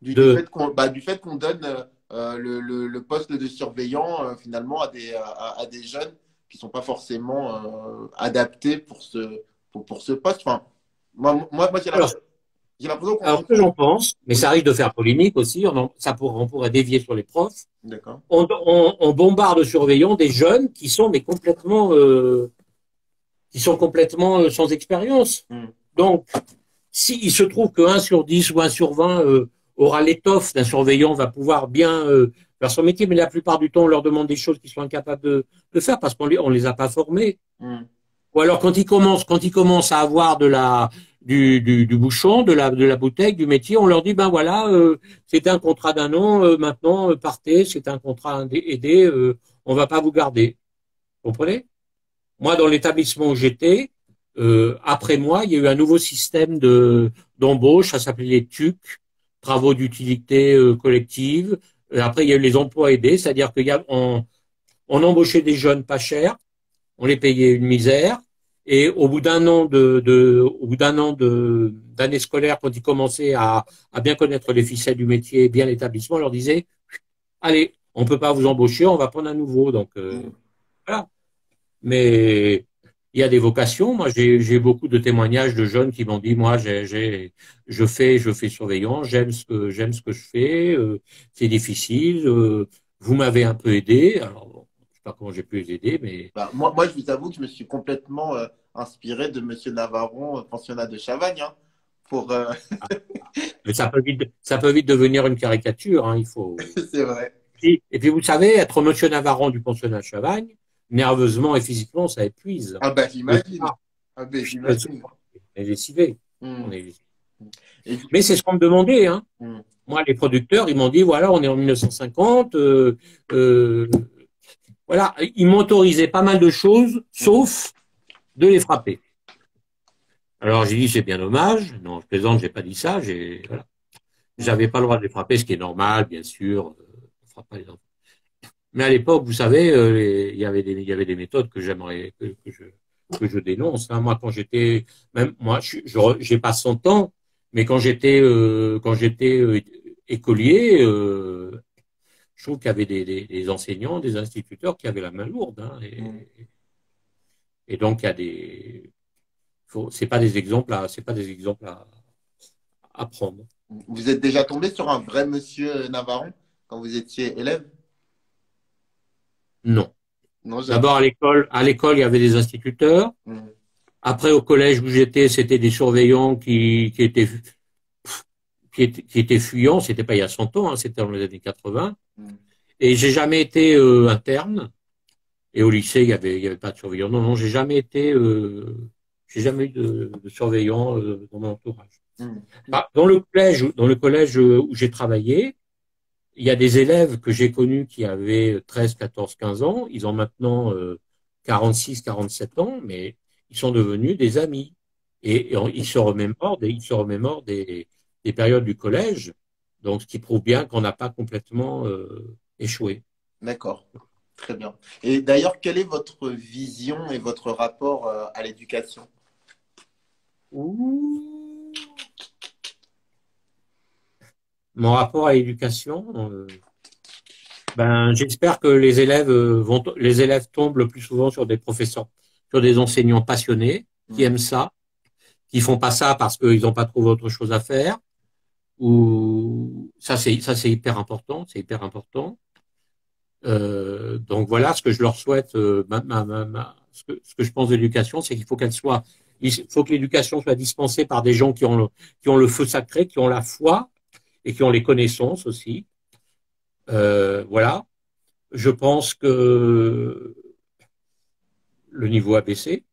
du de, fait du fait qu'on donne le poste de surveillant finalement à des jeunes qui sont pas forcément adaptés pour ce poste. Enfin, moi alors, j'ai l'impression qu'on Alors, ce que j'en pense, mais oui, ça risque de faire polémique aussi, on pourrait dévier sur les profs. d'accord. On bombarde surveillants des jeunes qui sont complètement sans expérience. Hmm. Donc, s'il se trouve que 1 sur 10 ou 1 sur 20 aura l'étoffe d'un surveillant, va pouvoir bien faire son métier, mais la plupart du temps, on leur demande des choses qu'ils sont incapables de faire parce on les a pas formés. Hmm. Ou alors quand ils commencent à avoir du bouchon, de la bouteille, du métier, on leur dit ben voilà, c'était un contrat d'un an, maintenant partez, c'est un contrat aidé, on va pas vous garder. Vous comprenez? Moi, dans l'établissement où j'étais, après moi, il y a eu un nouveau système d'embauche, ça s'appelait les TUC, travaux d'utilité collective. Après, il y a eu les emplois aidés, c'est-à-dire on embauchait des jeunes pas chers, on les payait une misère. Et au bout au bout d'année scolaire, quand ils commençaient à bien connaître les ficelles du métier, bien l'établissement, on leur disait, allez, on peut pas vous embaucher, on va prendre un nouveau. Donc, Hmm. voilà. Mais il y a des vocations. Moi, j'ai beaucoup de témoignages de jeunes qui m'ont dit, moi, je fais surveillant, j'aime ce que je fais, c'est difficile, vous m'avez un peu aidé. Alors, bon, je sais pas comment j'ai pu les aider, mais Bah, je vous avoue que je me suis complètement inspiré de Monsieur Navarron, pensionnat de Chavagne, hein, pour Mais ça peut vite devenir une caricature, hein, il faut. c'est vrai. Et puis, vous savez, être monsieur Navarron du pensionnat de Chavagne, nerveusement et physiquement, ça épuise. Ah bah Le j'imagine. soir, Ah ben le j'imagine. soir, est lessivé. Hmm. On est... Et Mais c'est ce qu'on me demandait, hein. hmm. Moi, les producteurs, ils m'ont dit, voilà, on est en 1950, euh, voilà, ils m'autorisaient pas mal de choses, Hmm. sauf de les frapper. Alors j'ai dit, c'est bien dommage. Non, je plaisante, j'ai pas dit ça. Voilà. Hmm. J'avais pas le droit de les frapper, ce qui est normal, bien sûr. On frappe pas les enfants. Mais à l'époque, vous savez, il y avait des méthodes que j'aimerais, que je dénonce, hein. Moi, quand j'étais, même moi, j'ai pas 100 ans, mais quand j'étais écolier, je trouve qu'il y avait des enseignants, des instituteurs qui avaient la main lourde, hein, Hmm. et donc il y a c'est pas des exemples c'est pas des exemples à prendre. Vous êtes déjà tombé sur un vrai monsieur Navarron quand vous étiez élève? Non. Non, jamais. D'abord à l'école, il y avait des instituteurs. Hmm. Après, au collège où j'étais, c'était des surveillants qui étaient fuyants. C'était pas il y a 100 ans, hein, c'était dans les années 80. Hmm. Et j'ai jamais été interne. Et au lycée, il y avait pas de surveillant. Non, non, j'ai jamais eu de surveillant dans mon entourage. Hmm. Ah, dans le collège où j'ai travaillé, il y a des élèves que j'ai connus qui avaient 13, 14, 15 ans. Ils ont maintenant 46, 47 ans, mais ils sont devenus des amis. Ils se remémorent des périodes du collège. Donc, ce qui prouve bien qu'on n'a pas complètement échoué. D'accord. Très bien. Et d'ailleurs, quelle est votre vision et votre rapport à l'éducation? Ouh. Mon rapport à l'éducation, ben, j'espère que les élèves tombent le plus souvent sur des professeurs, sur des enseignants passionnés qui Hmm. aiment ça, qui font pas ça parce qu'ils n'ont pas trouvé autre chose à faire. Ou ça c'est hyper important, c'est hyper important. Donc voilà ce que je leur souhaite. Ce que je pense de l'éducation, c'est il faut que l'éducation soit dispensée par des gens qui ont le feu sacré, qui ont la foi et qui ont les connaissances aussi. Voilà. Je pense que le niveau a baissé.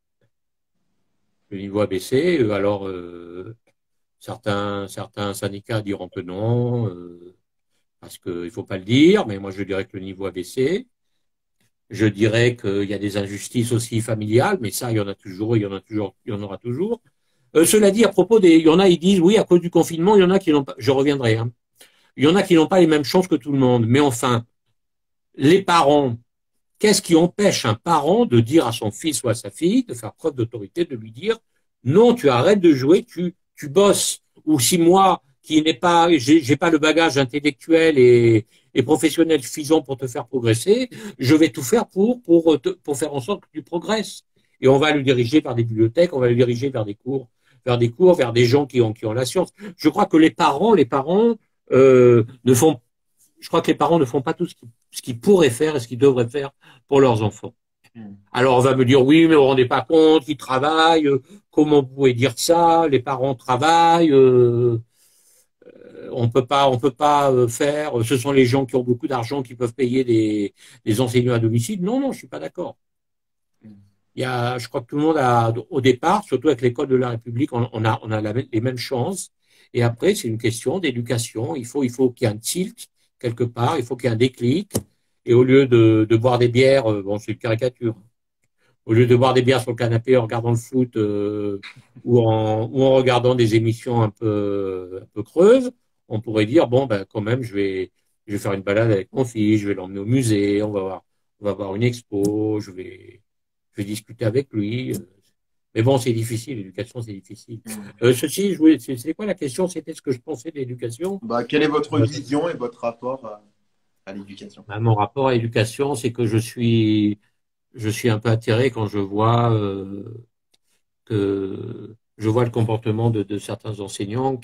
Le niveau a baissé. Alors, certains syndicats diront que non, parce qu'il ne faut pas le dire, mais moi je dirais que le niveau a baissé. Je dirais qu'il y a des injustices aussi familiales, mais ça, il y en a toujours, il y en a toujours, il y en aura toujours. Cela dit, à propos il y en a, ils disent, oui, à cause du confinement, il y en a qui n'ont pas, je reviendrai, hein. Il y en a qui n'ont pas les mêmes chances que tout le monde. Mais enfin, les parents, qu'est-ce qui empêche un parent de dire à son fils ou à sa fille, de faire preuve d'autorité, de lui dire non, tu arrêtes de jouer, tu bosses. Ou si moi, qui n'ai pas, j'ai pas le bagage intellectuel et professionnel suffisant pour te faire progresser, je vais tout faire pour faire en sorte que tu progresses. Et on va le diriger vers des bibliothèques, on va le diriger vers des gens qui ont la science. Je crois que ne font je crois que les parents ne font pas tout ce qu'ils pourraient faire et ce qu'ils devraient faire pour leurs enfants. Hmm. Alors on va me dire oui, mais vous vous rendez pas compte, ils travaillent. Comment vous pouvez dire ça? Les parents travaillent. On peut pas faire. Ce sont les gens qui ont beaucoup d'argent qui peuvent payer des enseignants à domicile. Non, non, je suis pas d'accord. Hmm. Je crois que tout le monde a, au départ, surtout avec l'école de la République, on a les mêmes chances. Et après, c'est une question d'éducation. Il faut qu'il y ait un tilt quelque part. Il faut qu'il y ait un déclic. Et au lieu de boire des bières, bon, c'est une caricature. Au lieu de boire des bières sur le canapé en regardant le foot ou en regardant des émissions un peu creuses, on pourrait dire bon, ben quand même, je vais faire une balade avec mon fils, je vais l'emmener au musée, on va voir une expo, je vais discuter avec lui. Mais bon, c'est difficile, l'éducation, c'est difficile. Hmm. C'est quoi la question? C'était ce que je pensais de l'éducation. Bah, quelle est votre Euh, vision et votre rapport à l'éducation? Ben, mon rapport à l'éducation, c'est que je suis un peu atterré quand je vois le comportement de certains enseignants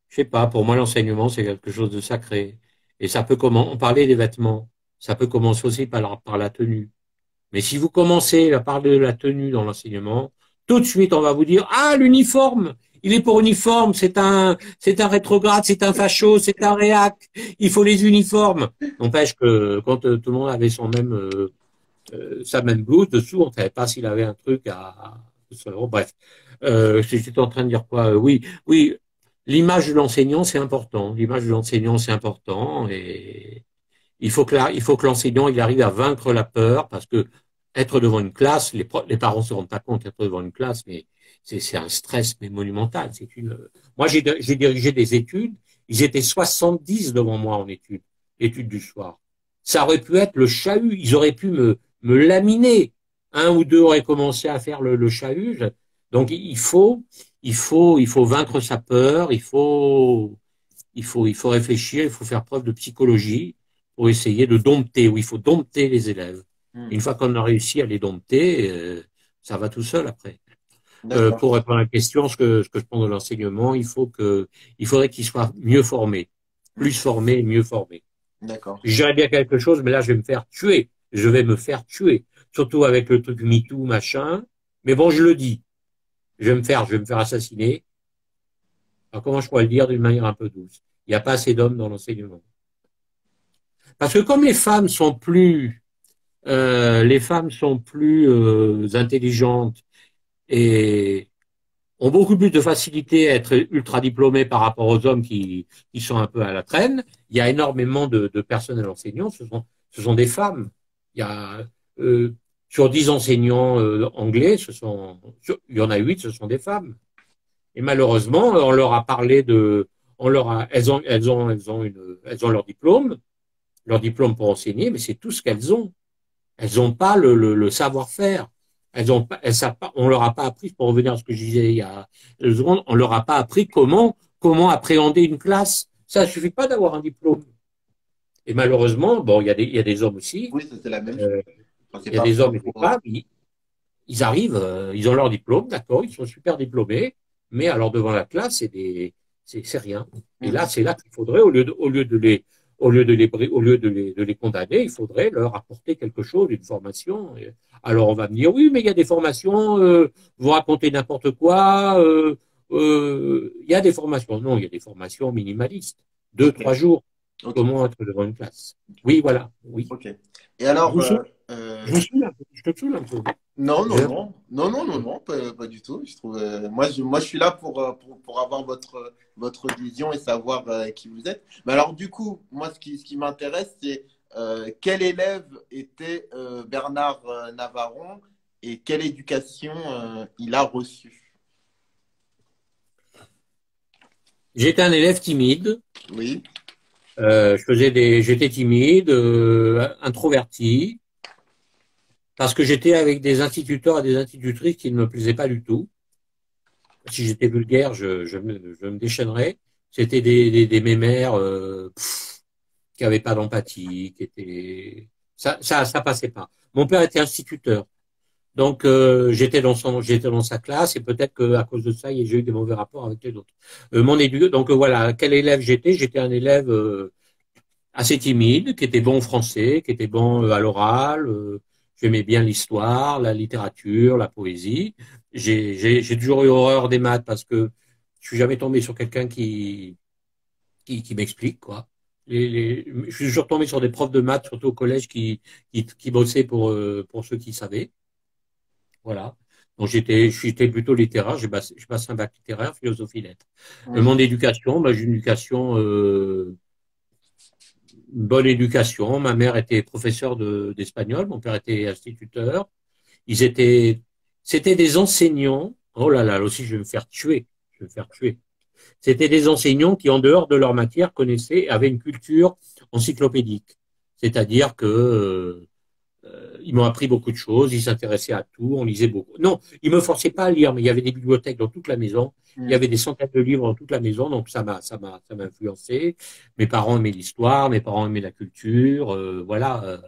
je sais pas, pour moi, l'enseignement, c'est quelque chose de sacré. Et on parlait des vêtements, ça peut commencer aussi par la tenue. Mais si vous commencez à parler de la tenue dans l'enseignement, tout de suite, on va vous dire, ah, l'uniforme, il est pour uniforme, c'est un rétrograde, c'est un facho, c'est un réac, il faut les uniformes. N'empêche que quand tout le monde avait sa même blouse dessous, on ne savait pas s'il avait un truc Bref, j'étais en train de dire quoi? Oui, oui, l'image de l'enseignant, c'est important. L'image de l'enseignant, c'est important. Et il faut que l'enseignant il arrive à vaincre la peur parce que être devant une classe, les parents se rendent pas compte d'être devant une classe, mais c'est un stress mais monumental. Moi, j'ai dirigé des études. Ils étaient 70 devant moi en études du soir. Ça aurait pu être le chahut. Ils auraient pu me laminer. Un ou deux auraient commencé à faire le chahut. Donc, il faut vaincre sa peur. Il faut réfléchir. Il faut faire preuve de psychologie pour essayer de dompter. Oui, il faut dompter les élèves. Hmm. Une fois qu'on a réussi à les dompter, ça va tout seul après. D'accord, Pour répondre à la question, ce que je pense de l'enseignement, il faudrait qu'ils soient mieux formés, hmm, plus formés et mieux formés. d'accord. Je dirais bien quelque chose, mais là, je vais me faire tuer. Je vais me faire tuer. Surtout avec le truc MeToo, machin. Mais bon, je le dis. Je vais me faire assassiner. Alors, comment je pourrais le dire d'une manière un peu douce? Il n'y a pas assez d'hommes dans l'enseignement. Parce que comme les femmes sont plus intelligentes et ont beaucoup plus de facilité à être ultra diplômés par rapport aux hommes qui sont un peu à la traîne. Il y a énormément de personnels enseignants, ce sont des femmes. Il y a sur 10 enseignants anglais, il y en a 8, ce sont des femmes. Et malheureusement, on leur a parlé de, on leur a, elles ont leur diplôme pour enseigner, mais c'est tout ce qu'elles ont. Elles n'ont pas le savoir-faire. Elles savent pas, on leur a pas appris, pour revenir à ce que je disais il y a 2 secondes, on leur a pas appris comment appréhender une classe. Ça ne suffit pas d'avoir un diplôme. Et malheureusement, bon, il y a des hommes aussi, Oui, c'est la même chose. euh, Enfin, c'est il y a pas des hommes et des propre. femmes, ils arrivent, ils ont leur diplôme, d'accord, ils sont super diplômés, mais alors devant la classe, c'est rien. Et là, Hmm. c'est là qu'il faudrait, au lieu de les condamner, il faudrait leur apporter quelque chose, une formation. Alors on va me dire, oui, mais il y a des formations, vous racontez n'importe quoi, il y a des formations. Non, il y a des formations minimalistes. Deux, Ok, trois jours. ok, Comment être devant une classe? Oui, voilà, oui. ok. Et alors, Je vous saoule un peu, je te saoule un peu. non, non, J'ai non, non, non, non, non, pas du tout. Je trouve, moi, je suis là pour avoir votre vision et savoir qui vous êtes. Mais alors, du coup, moi, ce qui m'intéresse, c'est quel élève était Bernard Navaron et quelle éducation il a reçue. J'étais un élève timide. Oui, J'étais timide, introverti, parce que j'étais avec des instituteurs et des institutrices qui ne me plaisaient pas du tout. Si j'étais vulgaire, je me déchaînerais. C'était des mémères qui avaient pas d'empathie, qui étaient ça passait pas. Mon père était instituteur, donc j'étais dans sa classe et peut-être qu'à cause de ça, j'ai eu des mauvais rapports avec les autres. Donc voilà, quel élève j'étais? J'étais un élève assez timide, qui était bon au français, qui était bon à l'oral. J'aimais bien l'histoire, la littérature, la poésie. J'ai toujours eu horreur des maths parce que je suis jamais tombé sur quelqu'un qui m'explique, quoi. Je suis toujours tombé sur des profs de maths, surtout au collège, qui bossaient pour ceux qui savaient. Voilà. Donc j'étais plutôt littéraire. J'ai passé un bac littéraire, philosophie lettres. oui, Mon éducation, bah, j'ai une éducation une bonne éducation. Ma mère était professeure d'espagnol, mon père était instituteur. Ils étaient, C'était des enseignants. Oh là là, là aussi je vais me faire tuer. Je vais me faire tuer. C'était des enseignants qui, en dehors de leur matière, connaissaient, avaient une culture encyclopédique. C'est-à-dire que ils m'ont appris beaucoup de choses, ils s'intéressaient à tout, on lisait beaucoup. Non, ils me forçaient pas à lire, mais il y avait des bibliothèques dans toute la maison, il y hmm, avait des centaines de livres dans toute la maison, donc ça m'a influencé. Mes parents aimaient l'histoire, mes parents aimaient la culture, voilà,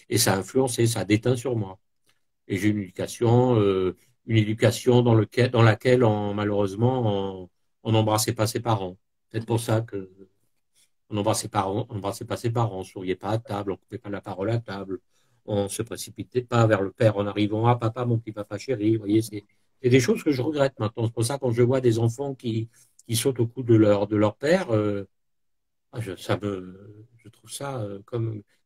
et ça a influencé, ça a déteint sur moi. Et j'ai une éducation dans laquelle, on n'embrassait pas ses parents. C'est pour ça que on embrassait pas ses parents, on souriait pas à table, on coupait pas la parole à table, on se précipitait pas vers le père en arrivant, ah papa, mon petit papa chéri, vous voyez, c'est des choses que je regrette maintenant. C'est pour ça quand je vois des enfants qui sautent au cou de leur père, je trouve ça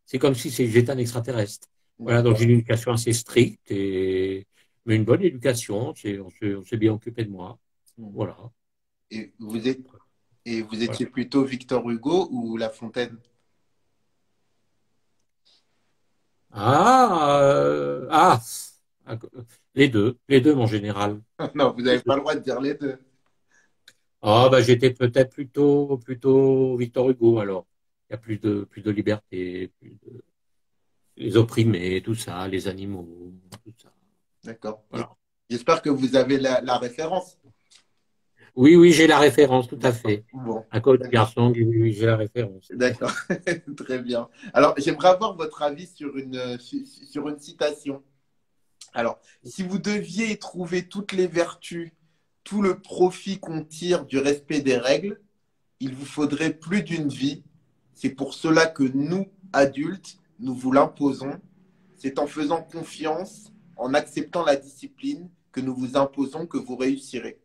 c'est comme si j'étais un extraterrestre. Voilà, donc j'ai d'accord. une éducation assez stricte mais une bonne éducation. On s'est bien occupé de moi. Mhm. Voilà. Et vous Voilà. étiez plutôt Victor Hugo ou La Fontaine? Ah, ah, les deux en général. Non, vous Les n'avez deux. pas le droit de dire les deux. Ah, bah, j'étais peut-être plutôt Victor Hugo alors. Il y a plus de liberté, les opprimés, tout ça, les animaux, tout ça. D'accord. Voilà. J'espère que vous avez la référence. Oui, oui, j'ai la référence, tout à D'accord. fait. Bon. À cause du garçon, oui, oui, j'ai la référence. D'accord. Très bien. Alors, j'aimerais avoir votre avis sur sur une citation. Alors, si vous deviez trouver toutes les vertus, tout le profit qu'on tire du respect des règles, il vous faudrait plus d'une vie. C'est pour cela que nous, adultes, nous vous l'imposons. C'est en faisant confiance, en acceptant la discipline que nous vous imposons que vous réussirez.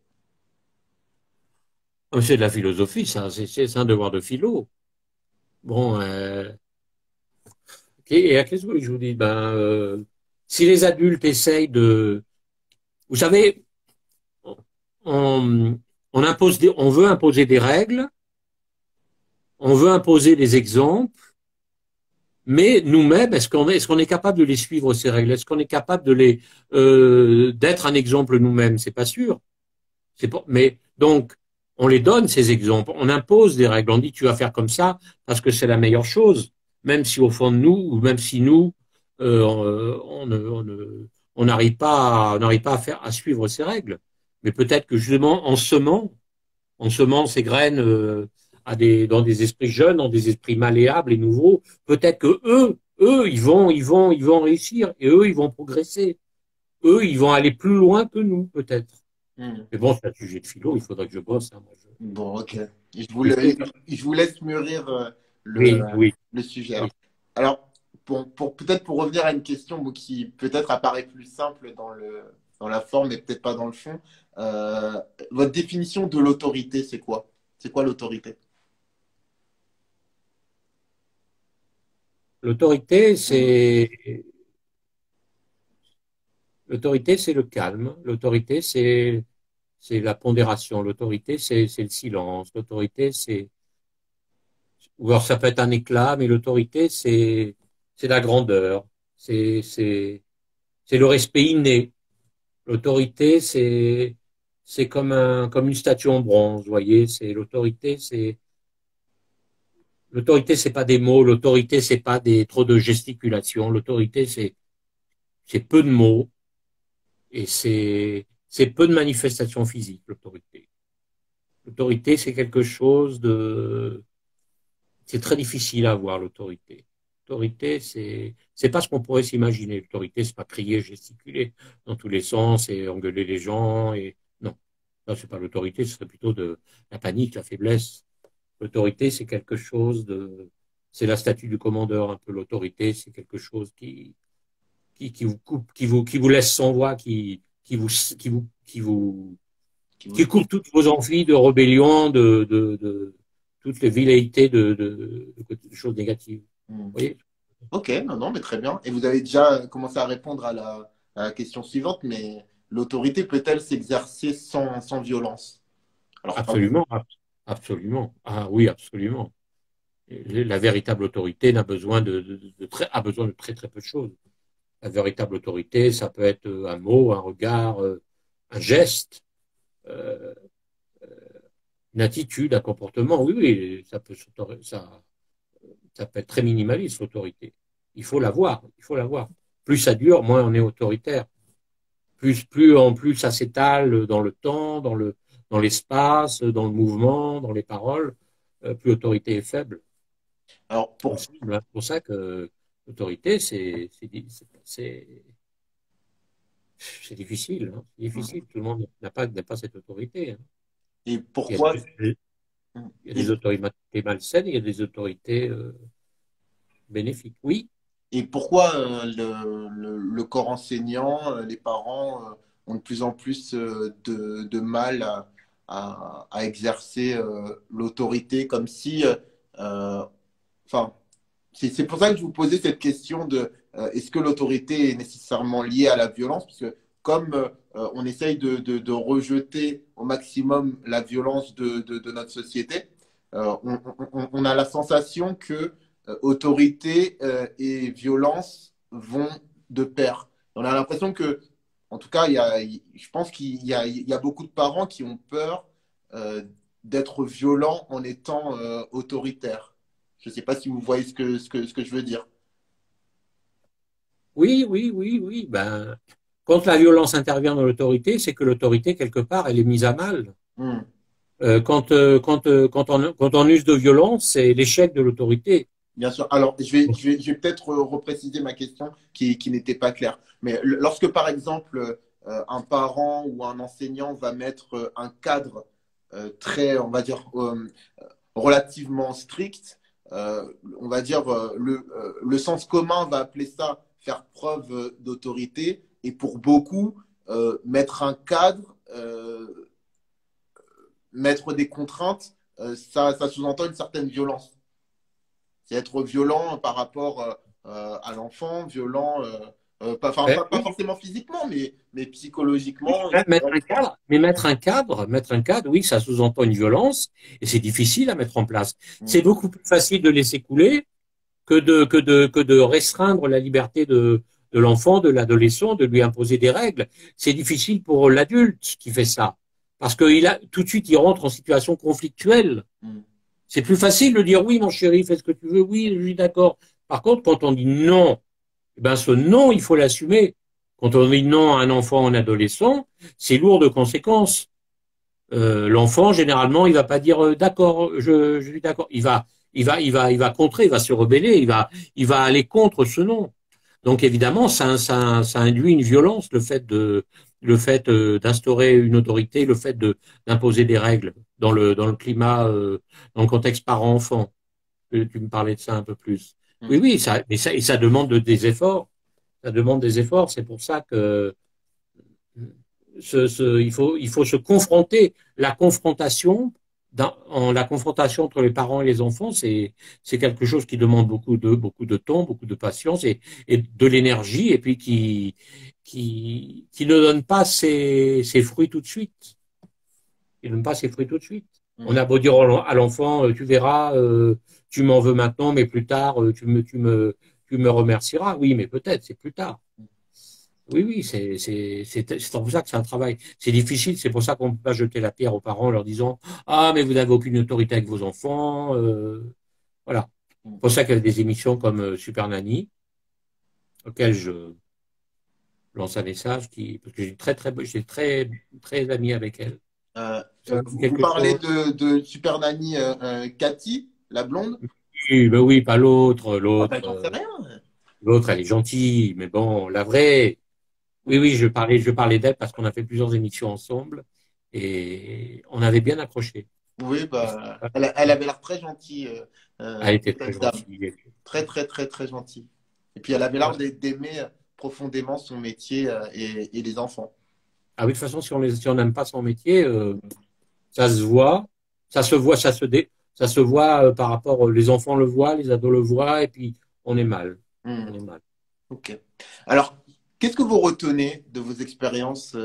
Oh, c'est de la philosophie, ça, c'est un devoir de philo. Bon, ok, et à qu'est-ce que je vous dis? Ben, si les adultes essayent de, vous savez, on, on veut imposer des règles, on veut imposer des exemples, mais nous-mêmes, est-ce qu'on est capable de les suivre ces règles? Est-ce qu'on est capable de d'être un exemple nous-mêmes? C'est pas sûr. C'est pas, mais donc, on les donne ces exemples, on impose des règles, on dit tu vas faire comme ça parce que c'est la meilleure chose, même si au fond de nous, ou même si nous, on n'arrive pas, on n'arrive pas à suivre ces règles. Mais peut-être que justement, en semant ces graines dans des esprits jeunes, dans des esprits malléables et nouveaux, peut-être que eux, ils vont réussir et eux, ils vont progresser. Eux, ils vont aller plus loin que nous, peut-être. Hmm. Mais bon, c'est un sujet de philo, il faudrait que je bosse. Hein, moi, Bon, ok. je sais. Je vous laisse mûrir Oui, oui, le sujet. oui. Alors, peut-être pour revenir à une question bon, qui peut-être apparaît plus simple dans la forme et peut-être pas dans le fond, euh, votre définition de l'autorité, c'est quoi? C'est quoi l'autorité? L'autorité, Hmm. c'est le calme. L'autorité, c'est la pondération. L'autorité, c'est le silence. L'autorité, ou alors ça peut être un éclat, mais l'autorité, c'est la grandeur. C'est, c'est, c'est le respect inné. L'autorité, c'est comme une statue en bronze, vous voyez. L'autorité, c'est pas des mots. L'autorité, c'est pas trop de gesticulations. L'autorité, c'est peu de mots et c'est peu de manifestations physiques, l'autorité. L'autorité, c'est quelque chose de, c'est très difficile à avoir, l'autorité. L'autorité, c'est pas ce qu'on pourrait s'imaginer. L'autorité, c'est pas crier, gesticuler dans tous les sens et engueuler les gens et, non. Non, c'est pas l'autorité, ce serait plutôt de la panique, la faiblesse. L'autorité, c'est quelque chose de, c'est la statue du commandeur, un peu. L'autorité, c'est quelque chose qui vous coupe, qui vous laisse sans voix, Qui vous qui coupe toutes vos envies de rébellion, de toutes les velléités de choses négatives. Hmm. Vous voyez? Ok, non, non, mais très bien. Et vous avez déjà commencé à répondre à la question suivante, mais l'autorité peut-elle s'exercer sans violence? Alors, pas vous. Absolument, absolument. Ah oui, absolument. Et la véritable autorité n'a besoin a besoin de très très peu de choses. La véritable autorité, ça peut être un mot, un regard, un geste, euh, une attitude, un comportement. Oui, oui, ça peut être très minimaliste, l'autorité. Il faut l'avoir, il faut l'avoir. Plus ça dure, moins on est autoritaire. Plus ça s'étale dans le temps, dans l'espace, dans le mouvement, dans les paroles, plus l'autorité est faible. Alors, Il me semble. C'est pour ça que l'autorité, c'est difficile. Hein. C'est difficile. Tout le monde n'a pas cette autorité. Hein. et Il y a pourquoi, il y a et, des autorités malsaines, il y a des autorités bénéfiques. Oui, et pourquoi le corps enseignant, les parents ont de plus en plus de mal à exercer l'autorité comme si, euh, enfin, c'est pour ça que je vous posais cette question de est-ce que l'autorité est nécessairement liée à la violence? Parce que comme on essaye de rejeter au maximum la violence de notre société, on a la sensation que autorité et violence vont de pair. On a l'impression que, en tout cas, je pense qu'il y a beaucoup de parents qui ont peur euh, d'être violents en étant autoritaires. Je ne sais pas si vous voyez ce que je veux dire. Oui, oui, oui, oui. Ben, quand la violence intervient dans l'autorité, c'est que l'autorité, quelque part, elle est mise à mal. Hmm. Quand on use de violence, c'est l'échec de l'autorité. Bien sûr. Alors, je vais peut-être repréciser ma question qui n'était pas claire. Mais lorsque, par exemple, un parent ou un enseignant va mettre un cadre très, on va dire, relativement strict, on va dire, le sens commun va appeler ça faire preuve d'autorité. Et pour beaucoup, mettre un cadre, mettre des contraintes, ça sous-entend une certaine violence. C'est être violent par rapport à l'enfant, violent, pas Oui, forcément physiquement, mais psychologiquement. mettre un cadre, oui, ça sous-entend une violence et c'est difficile à mettre en place. Mm, C'est beaucoup plus facile de laisser couler que de restreindre la liberté de l'enfant, de l'adolescent, de lui imposer des règles. C'est difficile pour l'adulte qui fait ça. Parce tout de suite, il rentre en situation conflictuelle. mm, C'est plus facile de dire oui, mon chéri, fais ce que tu veux, oui, je suis d'accord. Par contre, quand on dit non, eh ben, ce non, il faut l'assumer. Quand on dit non à un enfant ou un adolescent, c'est lourd de conséquences. L'enfant, généralement, il va pas dire d'accord, je suis d'accord. Il va contrer, il va se rebeller, il va aller contre ce non. Donc évidemment, ça induit une violence, le fait d'instaurer une autorité, le fait d'imposer des règles dans le climat, dans le contexte parent-enfant. Tu me parlais de ça un peu plus. mm. Oui, oui, et ça demande des efforts. Ça demande des efforts. C'est pour ça que il faut se confronter. La confrontation entre les parents et les enfants, c'est quelque chose qui demande beaucoup de temps, beaucoup de patience et de l'énergie, et puis qui ne donne pas ses fruits tout de suite. Il ne donne pas ses fruits tout de suite. On Mm. a beau dire à l'enfant, tu verras, tu m'en veux maintenant, mais plus tard, tu me remercieras. Oui, mais peut-être, c'est plus tard. Oui, oui, c'est pour ça que c'est un travail. C'est difficile, c'est pour ça qu'on ne peut pas jeter la pierre aux parents en leur disant, ah, mais vous n'avez aucune autorité avec vos enfants. Voilà. Mm. C'est pour ça qu'il y a des émissions comme Super Nanny, auxquelles je lance un message parce que j'ai très ami avec elle. Euh, Ça vous dit vous quelque parlez chose? de Super Nanny Cathy, la blonde? Oui, ben oui, pas Ah ben, j'en sais rien. l'autre, elle est gentille, mais bon, la vraie, oui, oui, je parlais d'elle parce qu'on a fait plusieurs émissions ensemble et on avait bien accroché. Oui, bah, elle avait l'air très gentille, Elle était très cette dame. gentille. Très, très, très, très gentille. Et puis, elle avait l'air Ouais. d'aimer profondément son métier et les enfants. Ah oui, de toute façon, si on n'aime pas son métier, ça se voit, ça se voit, ça se voit par rapport, les enfants le voient, les ados le voient, et puis on est mal. Hmm. On est mal. Ok. Alors, qu'est-ce que vous retenez de vos expériences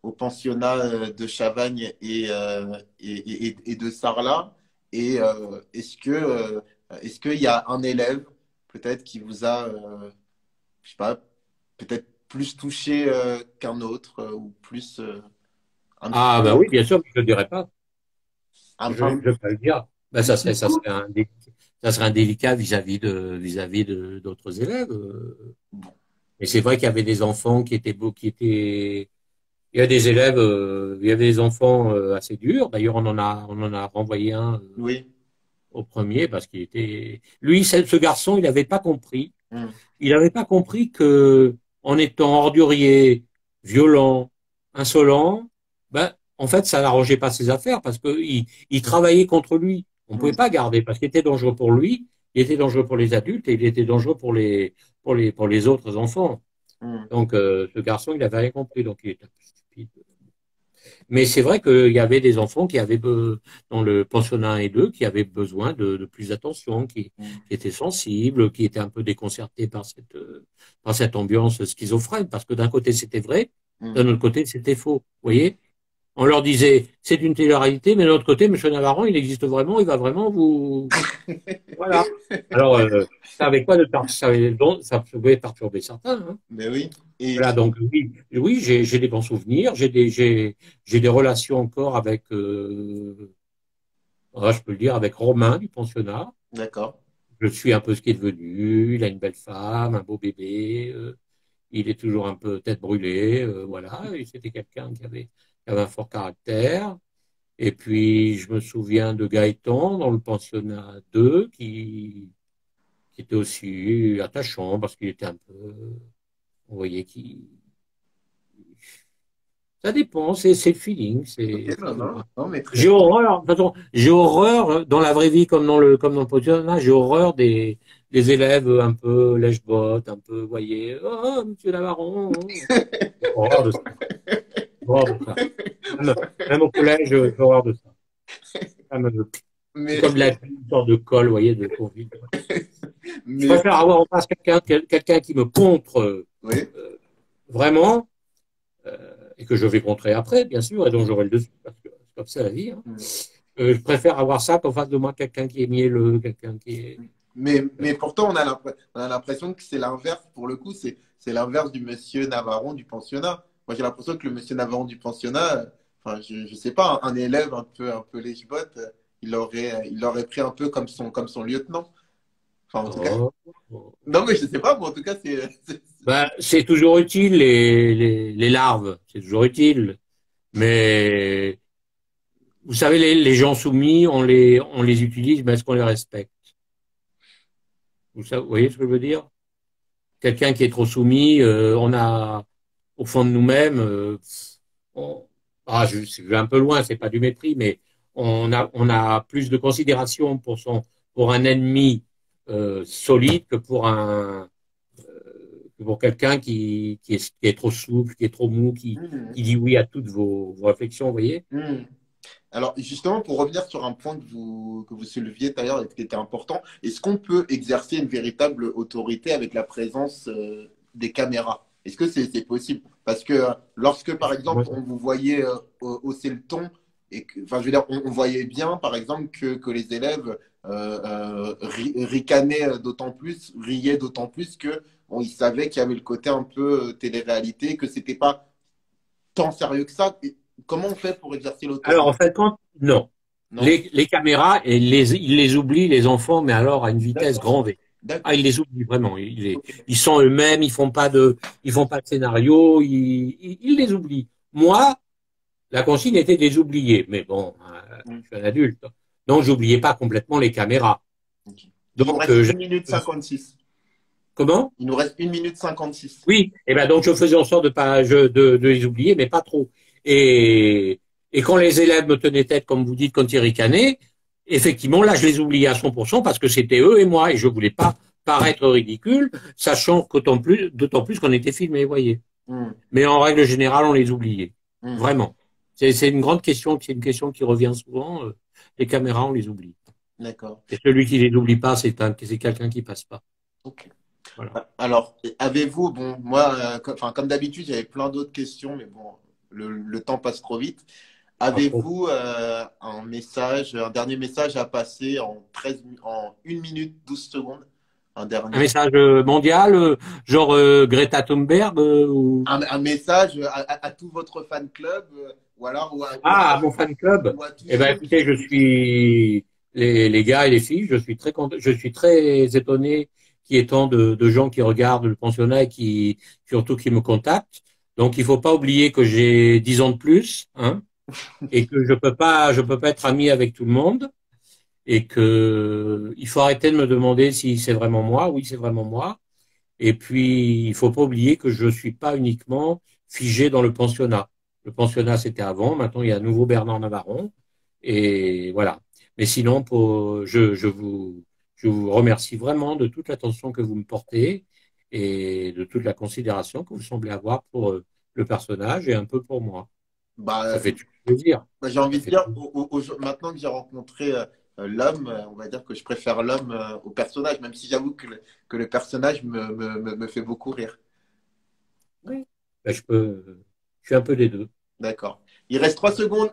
au pensionnat de Chavagne et de Sarlat? Et est-ce qu'il y a un élève peut-être qui vous a, je sais pas, peut-être plus touché qu'un autre ou plus un petit Ah peu, ben oui, bien sûr, mais je ne le dirais pas. un Je peux pas le dire. Ben, petit coup? ça serait indélicat vis-à-vis d'autres élèves. Mais c'est vrai qu'il y avait des enfants qui étaient beaux, il y a des élèves, il y avait des enfants assez durs. D'ailleurs, on en a renvoyé un Oui. au premier parce qu'il était, lui, ce garçon, il n'avait pas compris. Hmm. Il n'avait pas compris que, en étant ordurier, violent, insolent, ben, en fait, ça n'arrangeait pas ses affaires parce il travaillait contre lui. On ne Hmm. pouvait pas garder parce qu'il était dangereux pour lui, il était dangereux pour les adultes et il était dangereux pour les autres enfants. Hmm. Donc, ce garçon, il avait rien compris, donc il était un peu stupide. Mais c'est vrai qu'il y avait des enfants dans le pensionnat 1 et 2, qui avaient besoin de plus d'attention, Hmm. qui étaient sensibles, qui étaient un peu déconcertés par cette ambiance schizophrène. Parce que d'un côté, c'était vrai, Hmm. D'un autre côté, c'était faux. Vous voyez? On leur disait, c'est une télé-réalité, mais de l'autre côté, M. Navarro, il existe vraiment, il va vraiment vous... Voilà. Alors, ça avait quoi de ça pouvait perturber certains, hein. Mais oui. Et Voilà, donc oui, oui, j'ai des bons souvenirs, j'ai des relations encore avec, je peux le dire, avec Romain du pensionnat. d'accord. Je suis un peu ce qu'il est devenu. Il a une belle femme, un beau bébé. Il est toujours un peu tête brûlée. Voilà. Et c'était quelqu'un qui avait un fort caractère. Et puis, je me souviens de Gaëtan dans le pensionnat 2 qui était aussi attachant parce qu'il était un peu, vous voyez, ça dépend, c'est le feeling, Ok, c'est non, voilà. non, non, mais très J'ai bien. horreur, de toute façon, j'ai horreur dans la vraie vie comme dans le pensionnat, j'ai horreur des élèves un peu lèche-bottes, un peu, vous voyez, oh, monsieur Navarron, j'ai horreur de ça, j'ai horreur de ça. Même, même au collège, j'ai horreur de ça. Ça c'est Mais, comme une sorte de colle, vous voyez, de convite. Je mais, préfère avoir en face quelqu'un qui me contre oui. vraiment, et que je vais contrer après, bien sûr, et dont j'aurai le dessus, parce que c'est comme ça la vie, hein. Je préfère avoir ça qu'en face de moi quelqu'un qui est mielleux, quelqu'un qui est. Mais pourtant, on a l'impression que c'est l'inverse. Pour le coup, c'est l'inverse du monsieur Navarron du pensionnat. Moi, j'ai l'impression que le monsieur Navarron du pensionnat, enfin, je sais pas, un élève un peu lèche-botte, il l'aurait pris un peu comme son lieutenant. Enfin, en tout cas. Oh. Non, mais je sais pas, mais en tout cas, Ben, c'est toujours utile, les larves, c'est toujours utile. Mais vous savez, les gens soumis, on les utilise, mais est-ce qu'on les respecte? Vous voyez ce que je veux dire? Quelqu'un qui est trop soumis, on a, au fond de nous-mêmes, on- je vais un peu loin, c'est pas du mépris, mais on a plus de considération pour un ennemi solide que pour quelqu'un qui est trop souple, qui est trop mou, qui, Hmm, qui dit oui à toutes vos réflexions, vous voyez? hmm. Alors, justement, pour revenir sur un point que vous souleviez tout à l'heure et qui était important, est-ce qu'on peut exercer une véritable autorité avec la présence des caméras? Est-ce que c'est possible? Parce que lorsque, par exemple, on vous voyait hausser le ton, enfin, je veux dire, on voyait bien, par exemple, que les élèves ricanaient d'autant plus, riaient d'autant plus que bon, ils savaient qu'il y avait le côté un peu télé-réalité, que c'était pas tant sérieux que ça. Et comment on fait pour exercer Alors, l'autorité? en fait, non. Non? Les caméras, ils les oublient, les enfants, mais alors à une vitesse D'accord. grand V. Ah, D'accord. ils les oublient vraiment. Ok. Ils sont eux-mêmes, ils font pas de scénario, ils les oublient. Moi, la consigne était de les oublier. Mais bon, Mm. je suis un adulte. Donc, j'oubliais pas complètement les caméras. Ok. Il nous Donc, reste 1 minute 56. comment? Il nous reste 1 minute 56. Oui, et ben donc je faisais en sorte de les oublier, mais pas trop. Et quand les élèves me tenaient tête, comme vous dites, quand ils ricanaient, effectivement, là, je les oubliais à 100% parce que c'était eux et moi, et je voulais pas paraître ridicule, sachant d'autant plus qu'on était filmés, vous voyez. Mm. Mais en règle générale, on les oubliait. Mm. Vraiment. C'est une grande question, c'est une question qui revient souvent. Les caméras, on les oublie. D'accord. Et celui qui les oublie pas, c'est quelqu'un qui passe pas. Ok. Voilà. Alors, avez-vous, bon, moi, enfin, comme d'habitude, j'avais plein d'autres questions, mais bon, le temps passe trop vite. Pas trop. Avez-vous un dernier message à passer en 1 minute 12 secondes? Un Un dernier. message mondial, genre Greta Thunberg Un message à tout votre fan club, ou alors Ah, à mon fan club. ou à tous Eh ben, ceux écoutez, je suis les gars et les filles, je suis très content, je suis très étonné qu'il y ait tant de gens qui regardent le pensionnat et qui surtout qui me contactent. Donc, il faut pas oublier que j'ai 10 ans de plus, hein, et que je peux pas être ami avec tout le monde, et que il faut arrêter de me demander si c'est vraiment moi. Oui, c'est vraiment moi. Et puis, il faut pas oublier que je suis pas uniquement figé dans le pensionnat. Le pensionnat, c'était avant. Maintenant, il y a un nouveau Bernard Navarron. Et voilà. Mais sinon, je vous remercie vraiment de toute l'attention que vous me portez et de toute la considération que vous semblez avoir pour le personnage et un peu pour moi. Ça bah, fait toujours plaisir. bah, j'ai Ça envie de fait dire, toujours- maintenant que j'ai rencontré l'homme, on va dire que je préfère l'homme au personnage, même si j'avoue que le personnage me fait beaucoup rire. Oui. Ben, je peux. Je suis un peu des deux. D'accord. Il reste 3 secondes.